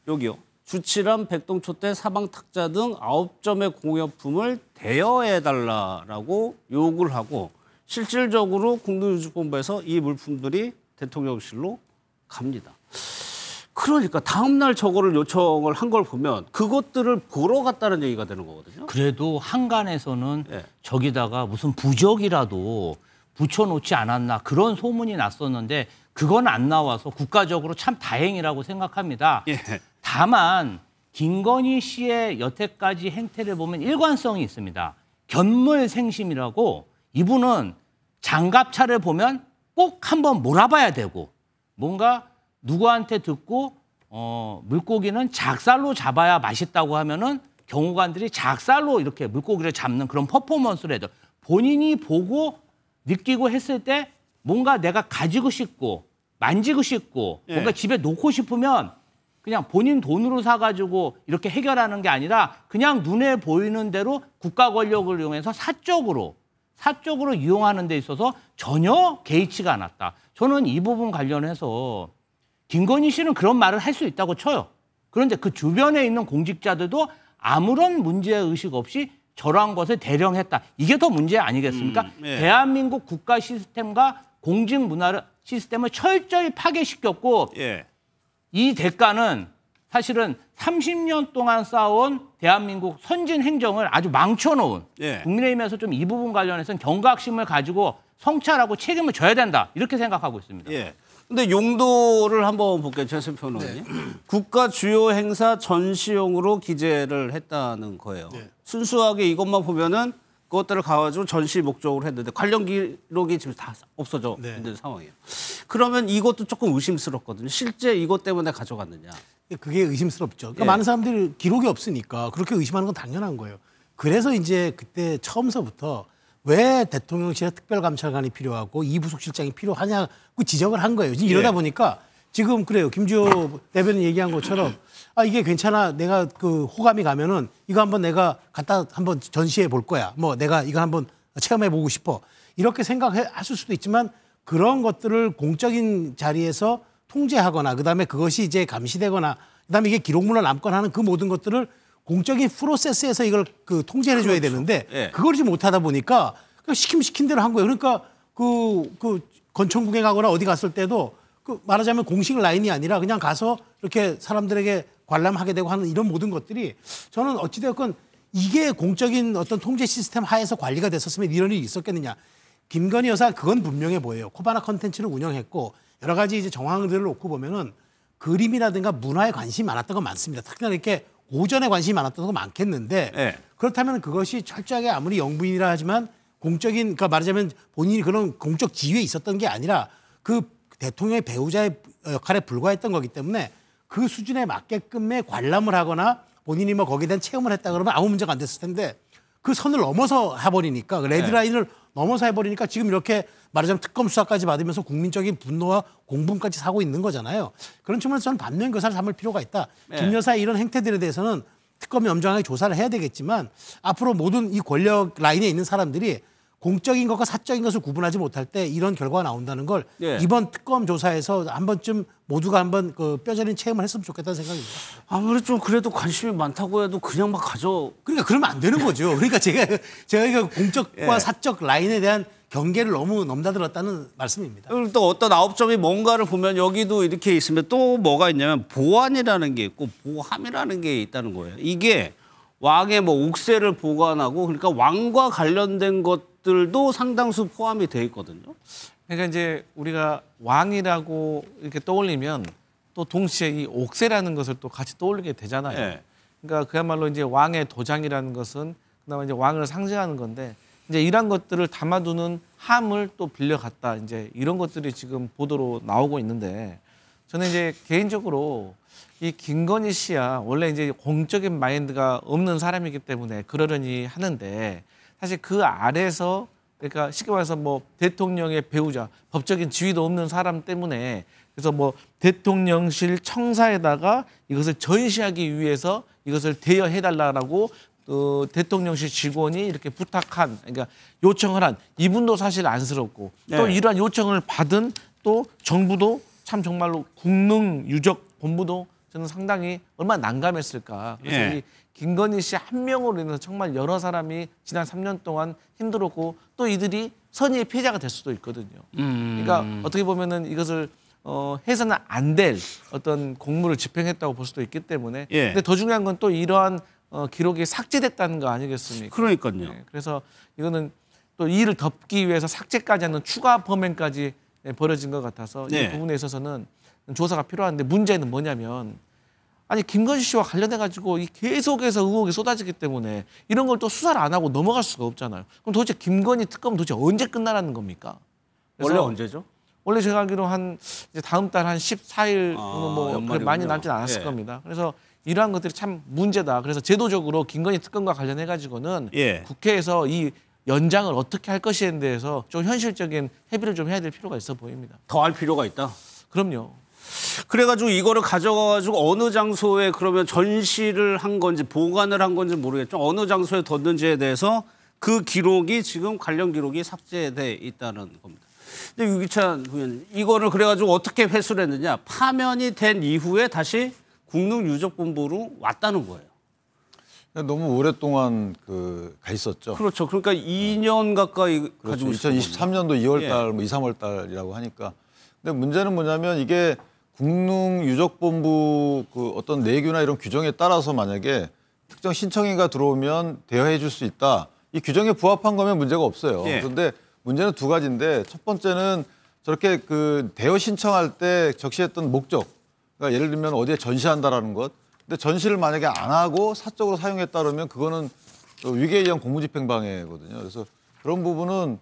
여기요. 주칠한 백동초대 사방탁자 등 9점의 공여품을 대여해달라고 요구를 하고 실질적으로 국능유적본부에서 이 물품들이 대통령실로 갑니다. 그러니까 다음 날 저거를 요청을 한 걸 보면 그것들을 보러 갔다는 얘기가 되는 거거든요. 그래도 한간에서는 저기다가 무슨 부적이라도 붙여놓지 않았나 그런 소문이 났었는데 그건 안 나와서 국가적으로 참 다행이라고 생각합니다. 다만 김건희 씨의 여태까지 행태를 보면 일관성이 있습니다. 견물생심이라고 이분은 장갑차를 보면 꼭 한번 몰아봐야 되고 뭔가 누구한테 듣고 물고기는 작살로 잡아야 맛있다고 하면은 경호관들이 작살로 이렇게 물고기를 잡는 그런 퍼포먼스를 해도 본인이 보고 느끼고 했을 때 뭔가 내가 가지고 싶고 만지고 싶고 뭔가 집에 놓고 싶으면 그냥 본인 돈으로 사가지고 이렇게 해결하는 게 아니라 그냥 눈에 보이는 대로 국가 권력을 이용해서 사적으로 이용하는 데 있어서 전혀 개의치가 않았다. 저는 이 부분 관련해서 김건희 씨는 그런 말을 할 수 있다고 쳐요. 그런데 그 주변에 있는 공직자들도 아무런 문제의식 없이 저러한 것을 대령했다. 이게 더 문제 아니겠습니까? 예. 대한민국 국가 시스템과 공직 문화 시스템을 철저히 파괴시켰고 예. 이 대가는 사실은 30년 동안 쌓아온 대한민국 선진 행정을 아주 망쳐놓은 예. 국민의힘에서 좀 이 부분 관련해서는 경각심을 가지고 성찰하고 책임을 져야 된다. 이렇게 생각하고 있습니다. 예. 근데 용도를 한번 볼게요, 최승표 의원님. 국가 주요 행사 전시용으로 기재를 했다는 거예요. 순수하게 이것만 보면은 그것들을 가가지고 전시 목적으로 했는데 관련 기록이 지금 다 없어져 있는 상황이에요. 그러면 이것도 조금 의심스럽거든요. 실제 이것 때문에 가져갔느냐. 그게 의심스럽죠. 그러니까 예. 많은 사람들이 기록이 없으니까 그렇게 의심하는 건 당연한 거예요. 그래서 이제 그때 처음서부터 왜 대통령실의 특별감찰관이 필요하고 이부속실장이 필요하냐고 지적을 한 거예요. 이러다 보니까 지금 그래요. 김주호 대변인 얘기한 것처럼 아 이게 괜찮아. 내가 그 호감이 가면은 이거 한번 내가 갖다 한번 전시해 볼 거야. 뭐 내가 이거 한번 체험해 보고 싶어. 이렇게 생각하실 수도 있지만 그런 것들을 공적인 자리에서 통제하거나 그다음에 그것이 이제 감시되거나 그다음에 이게 기록물로 남거나 하는 그 모든 것들을 공적인 프로세스에서 이걸 그 통제를 해줘야 되는데 예. 그걸 좀 못하다 보니까 그냥 시킨 대로 한 거예요. 그러니까 그 건천국에 가거나 어디 갔을 때도 그 말하자면 공식 라인이 아니라 그냥 가서 이렇게 사람들에게 관람하게 되고 하는 이런 모든 것들이 저는 어찌되었건 이게 공적인 어떤 통제 시스템 하에서 관리가 됐었으면 이런 일이 있었겠느냐. 김건희 여사 그건 분명해 보여요. 코바나 컨텐츠를 운영했고 여러 가지 이제 정황들을 놓고 보면은 그림이라든가 문화에 관심이 많았던 건 많습니다. 특히나 이렇게 고전에 관심이 많았던 건 많겠는데 예. 그렇다면 그것이 철저하게 아무리 영부인이라 하지만 공적인 그러니까 말하자면 본인이 그런 공적 지위에 있었던 게 아니라 그 대통령의 배우자의 역할에 불과했던 거기 때문에 그 수준에 맞게끔의 관람을 하거나 본인이 뭐 거기에 대한 체험을 했다 그러면 아무 문제가 안 됐을 텐데 그 선을 넘어서 해버리니까 그 레드라인을 넘어서 해버리니까 지금 이렇게 말하자면 특검 수사까지 받으면서 국민적인 분노와 공분까지 사고 있는 거잖아요. 그런 측면에서 저는 반면 교사를 삼을 필요가 있다. 김 여사의 이런 행태들에 대해서는 특검이 엄정하게 조사를 해야 되겠지만 앞으로 모든 이 권력 라인에 있는 사람들이 공적인 것과 사적인 것을 구분하지 못할 때 이런 결과가 나온다는 걸 이번 특검 조사에서 한 번쯤 모두가 한번 그 뼈저린 체험을 했으면 좋겠다는 생각입니다. 아무리 좀 그래도 관심이 많다고 해도 그냥 막 그러니까 그러면 안 되는 거죠. 그러니까 제가 이거 공적과 사적 라인에 대한 경계를 너무 넘나들었다는 말씀입니다. 그리고 또 어떤 아홉점이 뭔가를 보면 여기도 이렇게 있으면 또 뭐가 있냐면 보안이라는 게 있고 보함이라는 게 있다는 거예요. 이게 왕의 뭐 옥새를 보관하고 그러니까 왕과 관련된 것들도 상당수 포함이 돼 있거든요. 그러니까 이제 우리가 왕이라고 이렇게 떠올리면 또 동시에 이 옥새라는 것을 또 같이 떠올리게 되잖아요. 네. 그러니까 그야말로 이제 왕의 도장이라는 것은 그나마 이제 왕을 상징하는 건데 이제 이런 것들을 담아두는 함을 또 빌려갔다. 이제 이런 것들이 지금 보도로 나오고 있는데 저는 이제 개인적으로 이 김건희 씨야 원래 이제 공적인 마인드가 없는 사람이기 때문에 그러려니 하는데 사실 그 아래서 그러니까 쉽게 말해서 뭐 대통령의 배우자, 법적인 지위도 없는 사람 때문에 그래서 뭐 대통령실 청사에다가 이것을 전시하기 위해서 이것을 대여해달라고 대통령실 직원이 이렇게 부탁한, 그러니까 요청을 한 이분도 사실 안쓰럽고 또 이러한 요청을 받은 또 정부도 참 정말로 국능유적본부도 저는 상당히 얼마나 난감했을까. 그래서 이 김건희 씨 한 명으로 인해서 정말 여러 사람이 지난 3년 동안 힘들었고 또 이들이 선의의 피해자가 될 수도 있거든요. 그러니까 어떻게 보면은 이것을 해서는 안 될 어떤 공무를 집행했다고 볼 수도 있기 때문에 근데 더 중요한 건 또 이러한 기록이 삭제됐다는 거 아니겠습니까? 그러니까요. 그래서 이거는 또 이 일을 덮기 위해서 삭제까지 하는 추가 범행까지 벌어진 것 같아서 이 부분에 있어서는 조사가 필요한데 문제는 뭐냐면 아니 김건희 씨와 관련해 가지고 이 계속해서 의혹이 쏟아지기 때문에 이런 걸 또 수사를 안 하고 넘어갈 수가 없잖아요. 그럼 도대체 김건희 특검은 도대체 언제 끝나라는 겁니까? 원래 언제죠? 원래 제가 알기로 한 이제 다음 달 한 14일 뭐 많이 남진 않았을 겁니다. 그래서 이러한 것들이 참 문제다. 그래서 제도적으로 김건희 특검과 관련해 가지고는 국회에서 이 연장을 어떻게 할 것이에 대해서 좀 현실적인 협의를 좀 해야 될 필요가 있어 보입니다. 더 할 필요가 있다? 그럼요. 그래가지고 이거를 가져가가지고 어느 장소에 그러면 전시를 한 건지 보관을 한 건지 모르겠죠. 어느 장소에 뒀는지에 대해서 그 기록이 지금 관련 기록이 삭제돼 있다는 겁니다. 근데 유기찬 의원님, 이거를 그래가지고 어떻게 회수를 했느냐. 파면이 된 이후에 다시 국능유적본부로 왔다는 거예요. 너무 오랫동안 가 있었죠. 그렇죠. 그러니까 2년 가까이 그렇죠. 가지고 있었죠. 2023년도 2월달, 뭐 2, 3월달이라고 하니까. 근데 문제는 뭐냐면 이게 국능유적본부 어떤 내규나 이런 규정에 따라서 만약에 특정 신청인가 들어오면 대여해 줄 수 있다. 이 규정에 부합한 거면 문제가 없어요. 그런데 문제는 두 가지인데 첫 번째는 저렇게 대여 신청할 때 적시했던 목적. 그러니까 예를 들면 어디에 전시한다라는 것. 근데 전시를 만약에 안 하고 사적으로 사용했다 그러면 그거는 위계에 의한 공무집행방해거든요. 그래서 그런 부분은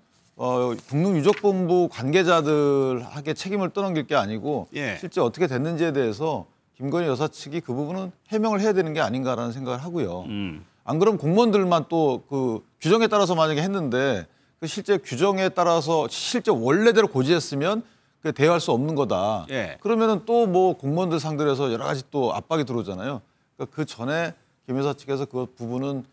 국능유적본부 관계자들에게 책임을 떠넘길 게 아니고 실제 어떻게 됐는지에 대해서 김건희 여사 측이 그 부분은 해명을 해야 되는 게 아닌가라는 생각을 하고요. 안 그러면 공무원들만 또 규정에 따라서 만약에 했는데 실제 규정에 따라서 실제 원래대로 고지했으면 대여할 수 없는 거다. 그러면은 또 뭐 공무원들 상대로 해서 여러 가지 또 압박이 들어오잖아요. 그러니까 그 전에 김 여사 측에서 그 부분은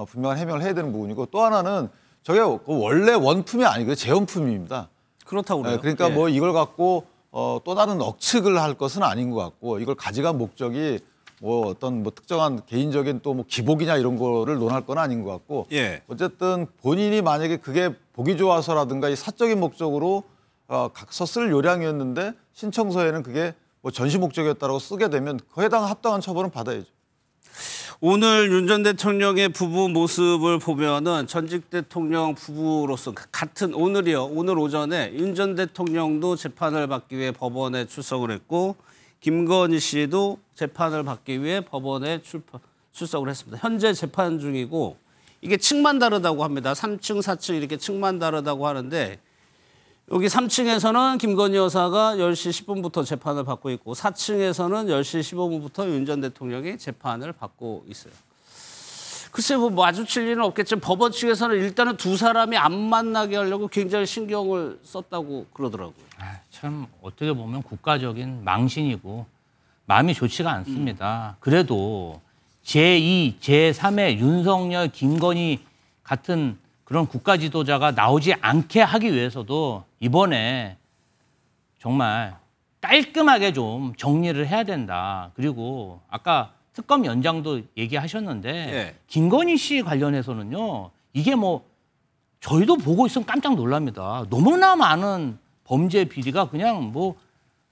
분명한 해명을 해야 되는 부분이고 또 하나는 저게 원래 원품이 아니고요. 재원품입니다. 그렇다고 그래요. 그러니까 뭐 이걸 갖고 또 다른 억측을 할 것은 아닌 것 같고 이걸 가져간 목적이 뭐 어떤 특정한 개인적인 또 뭐 기복이냐 이런 거를 논할 건 아닌 것 같고 어쨌든 본인이 만약에 그게 보기 좋아서라든가 이 사적인 목적으로 각서 쓸 요량이었는데 신청서에는 그게 뭐 전시 목적이었다고 쓰게 되면 그에 해당 합당한 처벌은 받아야죠. 오늘 윤 전 대통령의 부부 모습을 보면은 전직 대통령 부부로서 같은 오늘 오전에 윤 전 대통령도 재판을 받기 위해 법원에 출석을 했고 김건희 씨도 재판을 받기 위해 법원에 출석을 했습니다. 현재 재판 중이고 이게 층만 다르다고 합니다. 3층, 4층 이렇게 층만 다르다고 하는데 여기 3층에서는 김건희 여사가 10시 10분부터 재판을 받고 있고 4층에서는 10시 15분부터 윤 전 대통령이 재판을 받고 있어요. 글쎄 뭐 마주칠 일은 없겠지만 법원 측에서는 일단은 두 사람이 안 만나게 하려고 굉장히 신경을 썼다고 그러더라고요. 참 어떻게 보면 국가적인 망신이고 마음이 좋지가 않습니다. 그래도 제2, 제3의 윤석열, 김건희 같은 그런 국가 지도자가 나오지 않게 하기 위해서도 이번에 정말 깔끔하게 좀 정리를 해야 된다. 그리고 아까 특검 연장도 얘기하셨는데 김건희 씨 관련해서는요. 이게 뭐 저희도 보고 있으면 깜짝 놀랍니다. 너무나 많은 범죄 비리가 그냥 뭐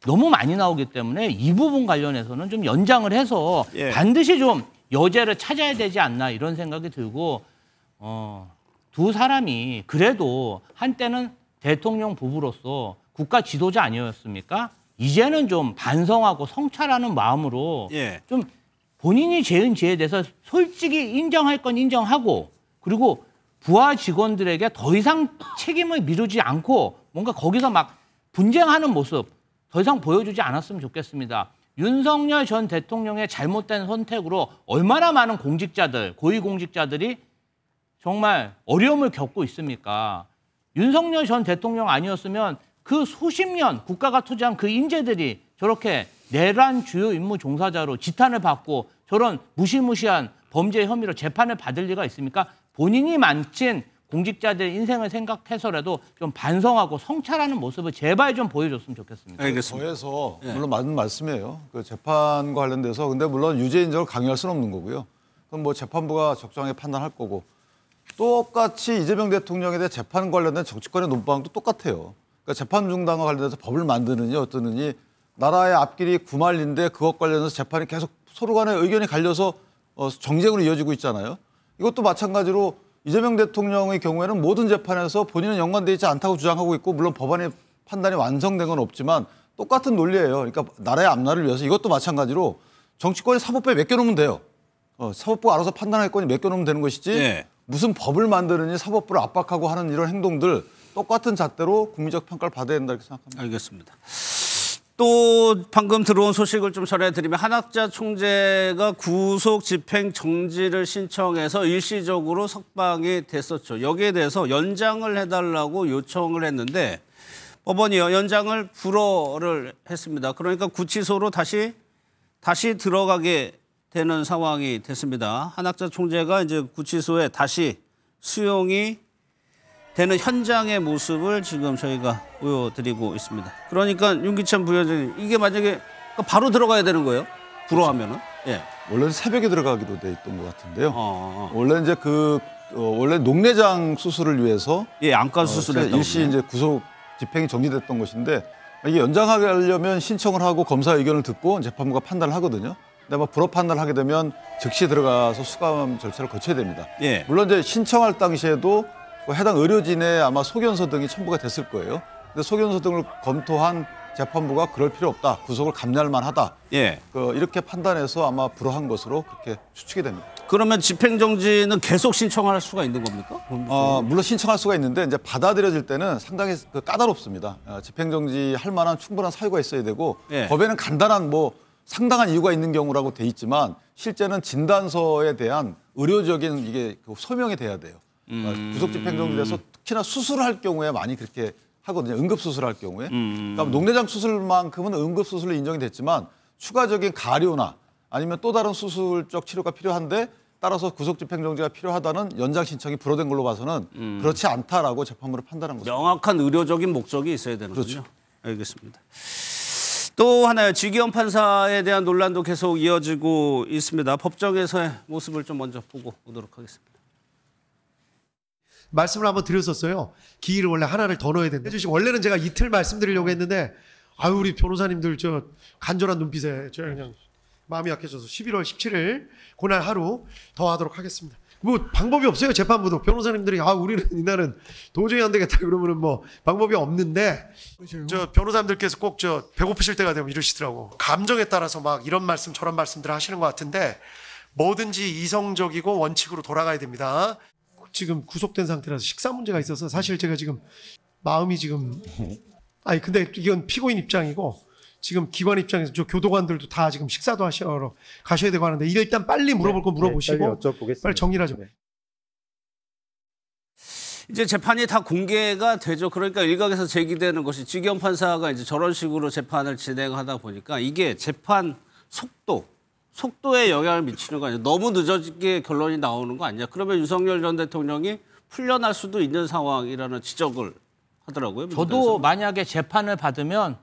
너무 많이 나오기 때문에 이 부분 관련해서는 좀 연장을 해서 반드시 좀 여죄를 찾아야 되지 않나 이런 생각이 들고 두 사람이 그래도 한때는 대통령 부부로서 국가 지도자 아니었습니까? 이제는 좀 반성하고 성찰하는 마음으로 좀 본인이 죄은 죄에 대해서 솔직히 인정할 건 인정하고 그리고 부하 직원들에게 더 이상 책임을 미루지 않고 뭔가 거기서 막 분쟁하는 모습 더 이상 보여주지 않았으면 좋겠습니다. 윤석열 전 대통령의 잘못된 선택으로 얼마나 많은 공직자들, 고위공직자들이 정말 어려움을 겪고 있습니까? 윤석열 전 대통령 아니었으면 그 수십 년 국가가 투자한 그 인재들이 저렇게 내란 주요 임무 종사자로 지탄을 받고 저런 무시무시한 범죄 혐의로 재판을 받을 리가 있습니까? 본인이 만친 공직자들 인생을 생각해서라도 좀 반성하고 성찰하는 모습을 제발 좀 보여줬으면 좋겠습니다. 알겠습니다. 더해서 물론 맞는 말씀이에요. 그 재판과 관련돼서 근데 물론 유죄 인정을 강요할 수는 없는 거고요. 그럼 뭐 재판부가 적정하게 판단할 거고 똑같이 이재명 대통령에 대해 재판 관련된 정치권의 논방도 똑같아요. 그러니까 재판 중단과 관련돼서 법을 만드느니 어떠느니 나라의 앞길이 구말린데 그것 관련해서 재판이 계속 서로 간의 의견이 갈려서 정쟁으로 이어지고 있잖아요. 이것도 마찬가지로 이재명 대통령의 경우에는 모든 재판에서 본인은 연관되어 있지 않다고 주장하고 있고 물론 법안의 판단이 완성된 건 없지만 똑같은 논리예요. 그러니까 나라의 앞날을 위해서 이것도 마찬가지로 정치권이 사법부에 맡겨놓으면 돼요. 사법부가 알아서 판단할 거니 맡겨놓으면 되는 것이지 무슨 법을 만드느니 사법부를 압박하고 하는 이런 행동들 똑같은 잣대로 국민적 평가를 받아야 된다 이렇게 생각합니다. 알겠습니다. 또 방금 들어온 소식을 좀 전해드리면 한학자 총재가 구속 집행 정지를 신청해서 일시적으로 석방이 됐었죠. 여기에 대해서 연장을 해달라고 요청을 했는데 법원이요 연장을 불허를 했습니다. 그러니까 구치소로 다시 들어가게 되는 상황이 됐습니다. 한학자 총재가 이제 구치소에 다시 수용이 되는 현장의 모습을 지금 저희가 보여드리고 있습니다. 그러니까 윤기찬 부위원장님 이게 만약에 바로 들어가야 되는 거예요? 불허하면은? 원래는 새벽에 들어가기로 돼 있던 것 같은데요. 원래 이제 원래 녹내장 수술을 위해서 안과 수술을 일시 이제 구속 집행이 정지됐던 것인데 이게 연장하려면 신청을 하고 검사 의견을 듣고 재판부가 판단을 하거든요. 근데 불허 판단을 하게 되면 즉시 들어가서 수감 절차를 거쳐야 됩니다. 물론 이제 신청할 당시에도 해당 의료진의 아마 소견서 등이 첨부가 됐을 거예요. 근데 소견서 등을 검토한 재판부가 그럴 필요 없다. 구속을 감내할 만하다. 이렇게 판단해서 아마 불허한 것으로 그렇게 추측이 됩니다. 그러면 집행정지는 계속 신청할 수가 있는 겁니까? 물론 신청할 수가 있는데 이제 받아들여질 때는 상당히 까다롭습니다. 집행정지 할 만한 충분한 사유가 있어야 되고 법에는 간단한 상당한 이유가 있는 경우라고 돼 있지만 실제는 진단서에 대한 의료적인 이게 소명이 돼야 돼요. 구속 집행정지돼서 특히나 수술을 할 경우에 많이 그렇게 하거든요. 응급수술을 할 경우에. 그러니까 녹내장 수술만큼은 응급수술로 인정이 됐지만 추가적인 가료나 아니면 또 다른 수술적 치료가 필요한데 따라서 구속 집행정지가 필요하다는 연장 신청이 불허된 걸로 봐서는 그렇지 않다라고 재판부를 판단한 거죠. 명확한 의료적인 목적이 있어야 되는군요. 그렇죠. 알겠습니다. 또 하나요. 지기현 판사에 대한 논란도 계속 이어지고 있습니다. 법정에서의 모습을 좀 먼저 보고 오도록 하겠습니다. 말씀을 한번 드렸었어요. 기일을 원래 하나를 더 넣어야 된다. 원래는 제가 이틀 말씀드리려고 했는데 우리 변호사님들 저 간절한 눈빛에 저 그냥 마음이 약해져서 11월 17일 그날 하루 더 하도록 하겠습니다. 방법이 없어요. 재판부도 변호사님들이 우리는 이날은 도저히 안 되겠다 그러면은 방법이 없는데 저 변호사님들께서 꼭 배고프실 때가 되면 이러시더라고. 감정에 따라서 막 이런 말씀 저런 말씀들을 하시는 것 같은데 뭐든지 이성적이고 원칙으로 돌아가야 됩니다. 지금 구속된 상태라서 식사 문제가 있어서 사실 제가 지금 마음이 근데 이건 피고인 입장이고 지금 기관 입장에서 저 교도관들도 다 지금 식사도 하시러 가셔야 되고 하는데 일단 빨리 물어볼 거 물어보시고 빨리 정리를 하죠. 이제 재판이 다 공개가 되죠. 그러니까 일각에서 제기되는 것이 지기현 판사가 이제 저런 식으로 재판을 진행하다 보니까 이게 재판 속도에 영향을 미치는 거 아니야? 너무 늦어지게 결론이 나오는 거 아니야? 그러면 윤석열 전 대통령이 풀려날 수도 있는 상황이라는 지적을 하더라고요. 저도 만약에 재판을 받으면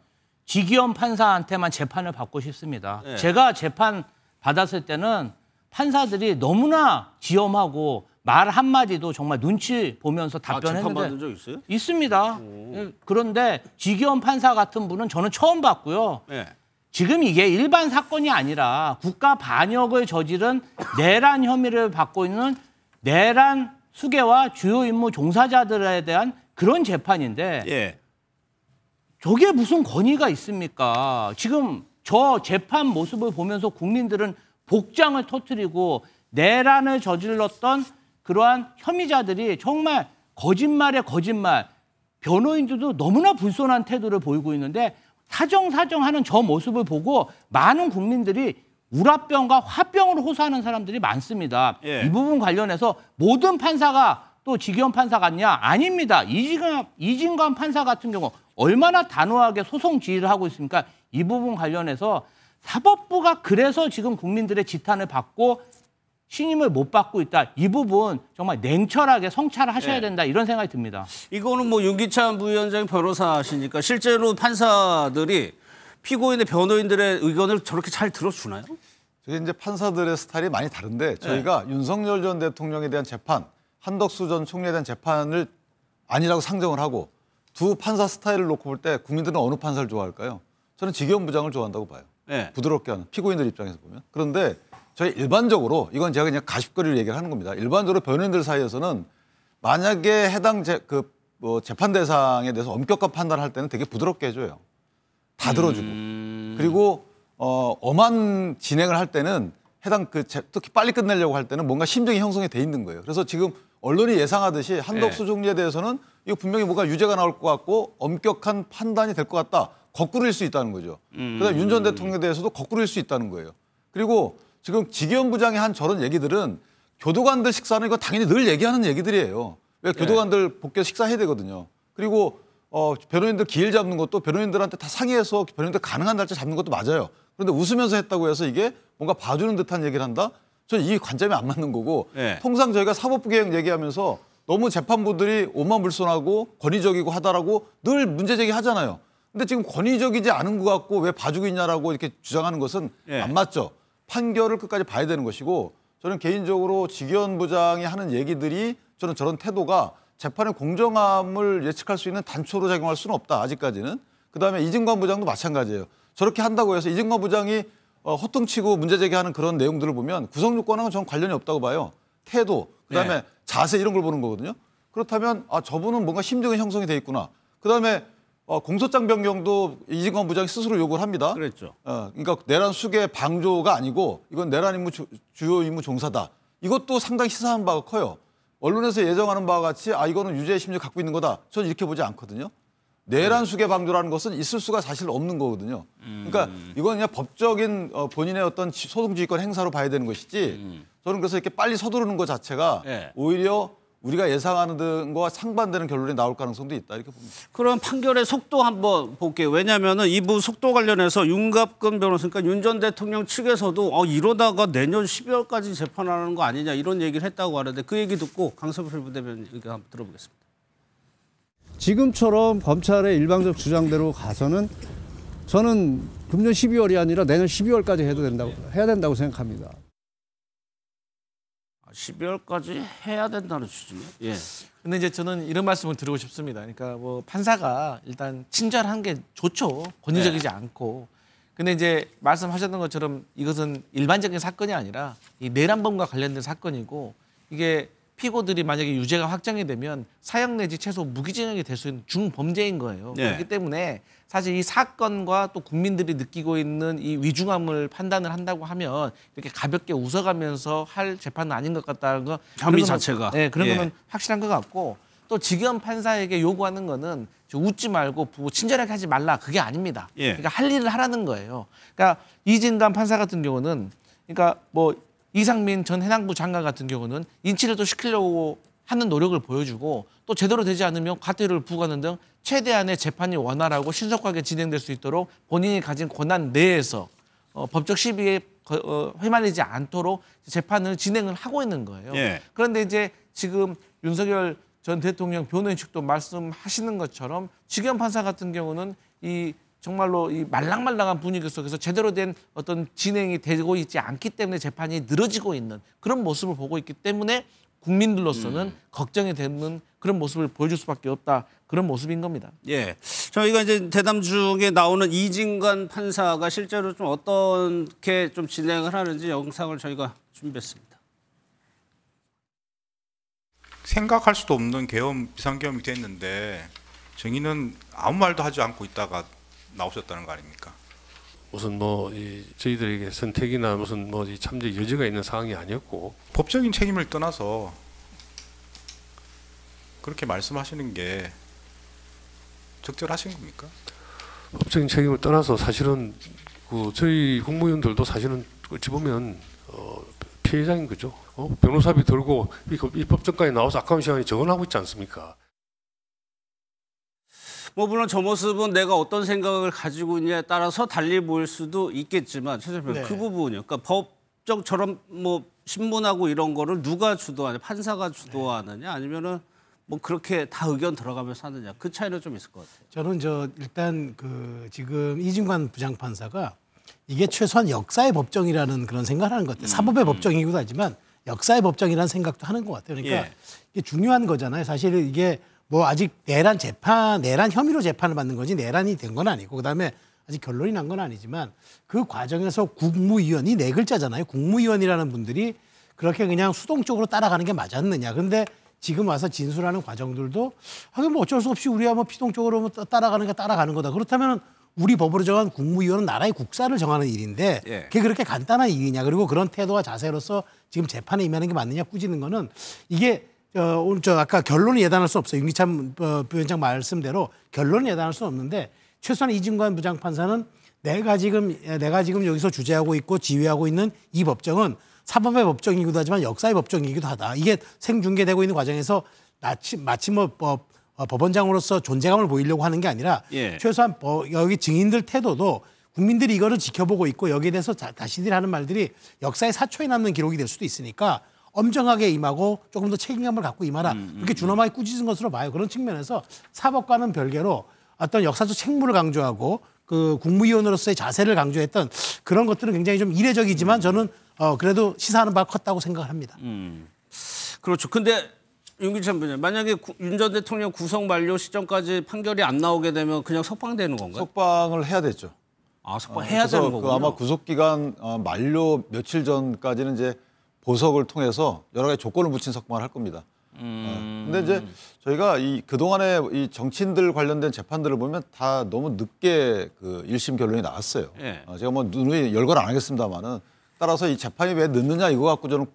지기현 판사한테만 재판을 받고 싶습니다. 제가 재판 받았을 때는 판사들이 너무나 지엄하고 말 한마디도 정말 눈치 보면서 답변했는데 재판 받은 적 있어요? 있습니다. 그런데 지기현 판사 같은 분은 저는 처음 봤고요. 지금 이게 일반 사건이 아니라 국가 반역을 저지른 내란 혐의를 받고 있는 내란 수괴와 주요 임무 종사자들에 대한 그런 재판인데 저게 무슨 권위가 있습니까? 지금 저 재판 모습을 보면서 국민들은 복장을 터뜨리고 내란을 저질렀던 그러한 혐의자들이 정말 거짓말에 거짓말, 변호인들도 너무나 불손한 태도를 보이고 있는데 사정하는 저 모습을 보고 많은 국민들이 우라병과 화병으로 호소하는 사람들이 많습니다. 이 부분 관련해서 모든 판사가 또 지기현 판사 같냐? 아닙니다. 이진관 판사 같은 경우 얼마나 단호하게 소송 지휘를 하고 있습니까? 이 부분 관련해서 사법부가 그래서 지금 국민들의 지탄을 받고 신임을 못 받고 있다. 이 부분 정말 냉철하게 성찰을 하셔야 된다. 이런 생각이 듭니다. 이거는 윤기찬 부위원장 변호사시니까 실제로 판사들이 피고인의 변호인들의 의견을 저렇게 잘 들어주나요? 저게 이제 판사들의 스타일이 많이 다른데 저희가 윤석열 전 대통령에 대한 재판, 한덕수 전 총리에 대한 재판을 아니라고 상정을 하고 두 판사 스타일을 놓고 볼 때 국민들은 어느 판사를 좋아할까요? 저는 지기현 부장을 좋아한다고 봐요. 부드럽게 하는 피고인들 입장에서 보면. 그런데 저희 일반적으로 이건 제가 그냥 가십거리를 얘기를 하는 겁니다. 일반적으로 변호인들 사이에서는 만약에 해당 재판 대상에 대해서 엄격한 판단을 할 때는 되게 부드럽게 해줘요. 다 들어주고. 그리고 엄한 진행을 할 때는 해당 특히 빨리 끝내려고 할 때는 뭔가 심정이 형성이 돼 있는 거예요. 그래서 지금 언론이 예상하듯이 한덕수 총리에 대해서는 이거 분명히 뭔가 유죄가 나올 것 같고 엄격한 판단이 될 것 같다. 거꾸로일 수 있다는 거죠. 그다음에 윤 전 대통령에 대해서도 거꾸로일 수 있다는 거예요. 그리고 지금 지기현 부장이 한 저런 얘기들은 교도관들 식사는 이거 당연히 늘 얘기하는 얘기들이에요. 왜 교도관들 복귀 식사해야 되거든요. 그리고 변호인들 기일 잡는 것도 변호인들한테 다 상의해서 변호인들 가능한 날짜 잡는 것도 맞아요. 그런데 웃으면서 했다고 해서 이게 뭔가 봐주는 듯한 얘기를 한다? 저는 이 관점이 안 맞는 거고 통상 저희가 사법부 개혁 얘기하면서 너무 재판부들이 오만불손하고 권위적이고 하다라고 늘 문제 제기하잖아요. 근데 지금 권위적이지 않은 것 같고 왜 봐주고 있냐라고 이렇게 주장하는 것은 안 맞죠. 판결을 끝까지 봐야 되는 것이고 저는 개인적으로 지기현 부장이 하는 얘기들이 저는 저런 태도가 재판의 공정함을 예측할 수 있는 단초로 작용할 수는 없다. 아직까지는. 그다음에 이진관 부장도 마찬가지예요. 저렇게 한다고 해서 이진관 부장이 호통치고 문제 제기하는 그런 내용들을 보면 구성요건하고는 저는 관련이 없다고 봐요. 태도, 그다음에 네. 자세 이런 걸 보는 거거든요. 그렇다면 저분은 뭔가 심증이 형성이 돼 있구나. 그다음에 공소장 변경도 이진관 부장이 스스로 요구를 합니다. 그랬죠. 그러니까 내란 수계 방조가 아니고 이건 내란 임무 주요 임무 종사다. 이것도 상당히 시사한 바가 커요. 언론에서 예정하는 바와 같이 이거는 유죄의 심리를 갖고 있는 거다. 저는 이렇게 보지 않거든요. 내란 수계 방조라는 것은 있을 수가 사실 없는 거거든요. 그러니까 이건 그냥 법적인 본인의 어떤 소송지휘권 행사로 봐야 되는 것이지 저는 그래서 이렇게 빨리 서두르는 것 자체가 오히려 우리가 예상하는 것과 상반되는 결론이 나올 가능성도 있다 이렇게 봅니다. 그럼 판결의 속도 한번 볼게요. 왜냐하면 이부 속도 관련해서 윤갑근 변호사, 그러니까 윤 전 대통령 측에서도 이러다가 내년 12월까지 재판하는 거 아니냐 이런 얘기를 했다고 하는데 그 얘기 듣고 강서필 부대변인 얘기 한번 들어보겠습니다. 지금처럼 검찰의 일방적 주장대로 가서는 저는 금년 12월이 아니라 내년 12월까지 해야 된다고 생각합니다. 12월까지 해야 된다는 수준이요? 예. 근데 이제 저는 이런 말씀을 드리고 싶습니다. 그러니까 뭐 판사가 일단 친절한 게 좋죠. 권위적이지 않고. 근데 이제 말씀하셨던 것처럼 이것은 일반적인 사건이 아니라 이 내란범과 관련된 사건이고 이게 피고들이 만약에 유죄가 확정이 되면 사형 내지 최소 무기징역이 될 수 있는 중범죄인 거예요. 네. 그렇기 때문에 사실 이 사건과 또 국민들이 느끼고 있는 이 위중함을 판단을 한다고 하면 이렇게 가볍게 웃어가면서 할 재판은 아닌 것 같다는 거. 혐의 자체가. 네, 그런 예. 거는 확실한 것 같고 또 지기현 판사에게 요구하는 거는 웃지 말고 친절하게 하지 말라 그게 아닙니다. 예. 그러니까 할 일을 하라는 거예요. 그러니까 이진관 판사 같은 경우는 그러니까 뭐 이상민 전 해양부 장관 같은 경우는 인치를 또 시키려고 하는 노력을 보여주고 또 제대로 되지 않으면 과태료를 부과하는 등 최대한의 재판이 원활하고 신속하게 진행될 수 있도록 본인이 가진 권한 내에서 법적 시비에 휘말리지 않도록 재판을 진행을 하고 있는 거예요. 예. 그런데 이제 지금 윤석열 전 대통령 변호인 측도 말씀하시는 것처럼 지기현 판사 같은 경우는 이 정말로 이 말랑말랑한 분위기 속에서 제대로 된 어떤 진행이 되고 있지 않기 때문에 재판이 늘어지고 있는 그런 모습을 보고 있기 때문에 국민들로서는 걱정이 되는 그런 모습을 보여줄 수밖에 없다. 그런 모습인 겁니다. 예, 저희가 이제 대담 중에 나오는 이진관 판사가 실제로 좀 어떻게 좀 진행을 하는지 영상을 저희가 준비했습니다. 생각할 수도 없는 계엄, 비상계엄이 됐는데 정의는 아무 말도 하지 않고 있다가 나오셨다는 거 아닙니까? 무슨 저희들에게 선택이나 무슨 참제 여지가 있는 상황이 아니었고 법적인 책임을 떠나서 그렇게 말씀하시는 게 적절하신 겁니까? 법적인 책임을 떠나서 사실은 저희 국무위원들도 사실은 어찌 보면 피해자인 거죠. 변호사비 들고 이 법정까지 나와서 아까운 시간에 정언하고 있지 않습니까? 물론 저 모습은 내가 어떤 생각을 가지고 있냐에 따라서 달리 보일 수도 있겠지만 최 대표님 그 부분이요. 그러니까 법정처럼 신문하고 이런 거를 누가 주도하냐, 판사가 주도하느냐, 아니면은 그렇게 다 의견 들어가면서 하느냐 그 차이는 좀 있을 것 같아요. 저는 일단 지금 이진관 부장판사가 이게 최소한 역사의 법정이라는 그런 생각을 하는 것 같아요. 사법의 법정이기도 하지만 역사의 법정이라는 생각도 하는 것 같아요. 그러니까 이게 중요한 거잖아요. 사실 이게 아직 내란 혐의로 재판을 받는 거지 내란이 된 건 아니고 그다음에 아직 결론이 난 건 아니지만 그 과정에서 국무위원이 4글자잖아요. 국무위원이라는 분들이 그렇게 그냥 수동적으로 따라가는 게 맞았느냐. 그런데 지금 와서 진술하는 과정들도 어쩔 수 없이 우리가 피동적으로 따라가는 게 따라가는 거다. 그렇다면 우리 법으로 정한 국무위원은 나라의 국사를 정하는 일인데 그게 그렇게 간단한 일이냐. 그리고 그런 태도와 자세로서 지금 재판에 임하는 게 맞느냐 꾸짖는 거는 이게 오늘 아까 결론을 예단할 수 없어요. 윤기찬 부위원장 말씀대로 결론을 예단할 수는 없는데 최소한 이진관 부장판사는 내가 지금 여기서 주재하고 있고 지휘하고 있는 이 법정은 사법의 법정이기도 하지만 역사의 법정이기도 하다. 이게 생중계되고 있는 과정에서 마치 법원장으로서 존재감을 보이려고 하는 게 아니라 최소한 여기 증인들 태도도 국민들이 이거를 지켜보고 있고 여기에 대해서 자신들이 하는 말들이 역사의 사초에 남는 기록이 될 수도 있으니까 엄정하게 임하고 조금 더 책임감을 갖고 임하라. 그렇게 준엄하게 꾸짖은 것으로 봐요. 그런 측면에서 사법과는 별개로 어떤 역사적 책무를 강조하고 그 국무위원으로서의 자세를 강조했던 그런 것들은 굉장히 좀 이례적이지만 저는 그래도 시사하는 바가 컸다고 생각을 합니다. 그렇죠. 근데 윤기찬 부장님, 만약에 윤 전 대통령 구속 만료 시점까지 판결이 안 나오게 되면 그냥 석방되는 건가요? 석방을 해야 됐죠. 아, 석방해야 되는 거군요. 아마 구속 기간 만료 며칠 전까지는 이제 보석을 통해서 여러 가지 조건을 붙인 석방을 할 겁니다. 근데 이제 저희가 그동안에 이 정치인들 관련된 재판들을 보면 다 너무 늦게 그 1심 결론이 나왔어요. 예. 제가 뭐 누누이 열거를 안 하겠습니다만은 따라서 이 재판이 왜 늦느냐 이거 갖고 저는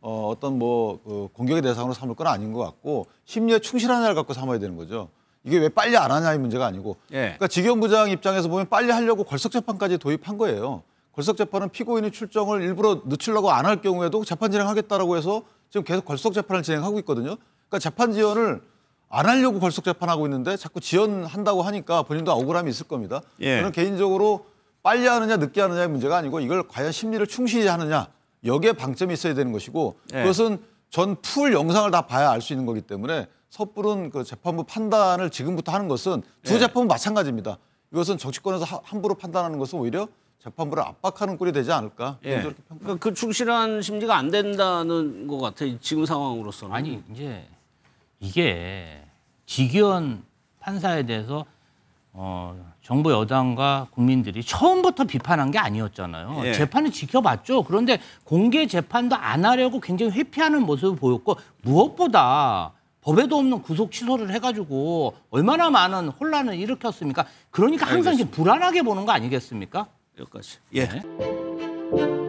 어떤 그 공격의 대상으로 삼을 건 아닌 것 같고 심리에 충실하냐를 갖고 삼아야 되는 거죠. 이게 왜 빨리 안 하냐 이 문제가 아니고. 예. 그러니까 지경부장 입장에서 보면 빨리 하려고 걸석재판까지 도입한 거예요. 걸석재판은 피고인이 출정을 일부러 늦추려고 안 할 경우에도 재판 진행하겠다라고 해서 지금 계속 걸석재판을 진행하고 있거든요. 그러니까 재판 지연을 안 하려고 걸석재판하고 있는데 자꾸 지연한다고 하니까 본인도 억울함이 있을 겁니다. 예. 저는 개인적으로 빨리 하느냐 늦게 하느냐의 문제가 아니고 이걸 과연 심리를 충실히 하느냐 여기에 방점이 있어야 되는 것이고 예. 그것은 전 풀 영상을 다 봐야 알 수 있는 거기 때문에 섣부른 그 재판부 판단을 지금부터 하는 것은 두 재판은 마찬가지입니다. 이것은 정치권에서 함부로 판단하는 것은 오히려 재판부를 압박하는 꼴이 되지 않을까. 예. 그러니까 그 충실한 심리가 안 된다는 것 같아요. 지금 상황으로서는. 아니 이제 이게 지기현 판사에 대해서 정부 여당과 국민들이 처음부터 비판한 게 아니었잖아요. 예. 재판을 지켜봤죠. 그런데 공개 재판도 안 하려고 굉장히 회피하는 모습을 보였고 무엇보다 법에도 없는 구속 취소를 해가지고 얼마나 많은 혼란을 일으켰습니까? 그러니까 항상 이제 불안하게 보는 거 아니겠습니까? 여기까지. 예. 네.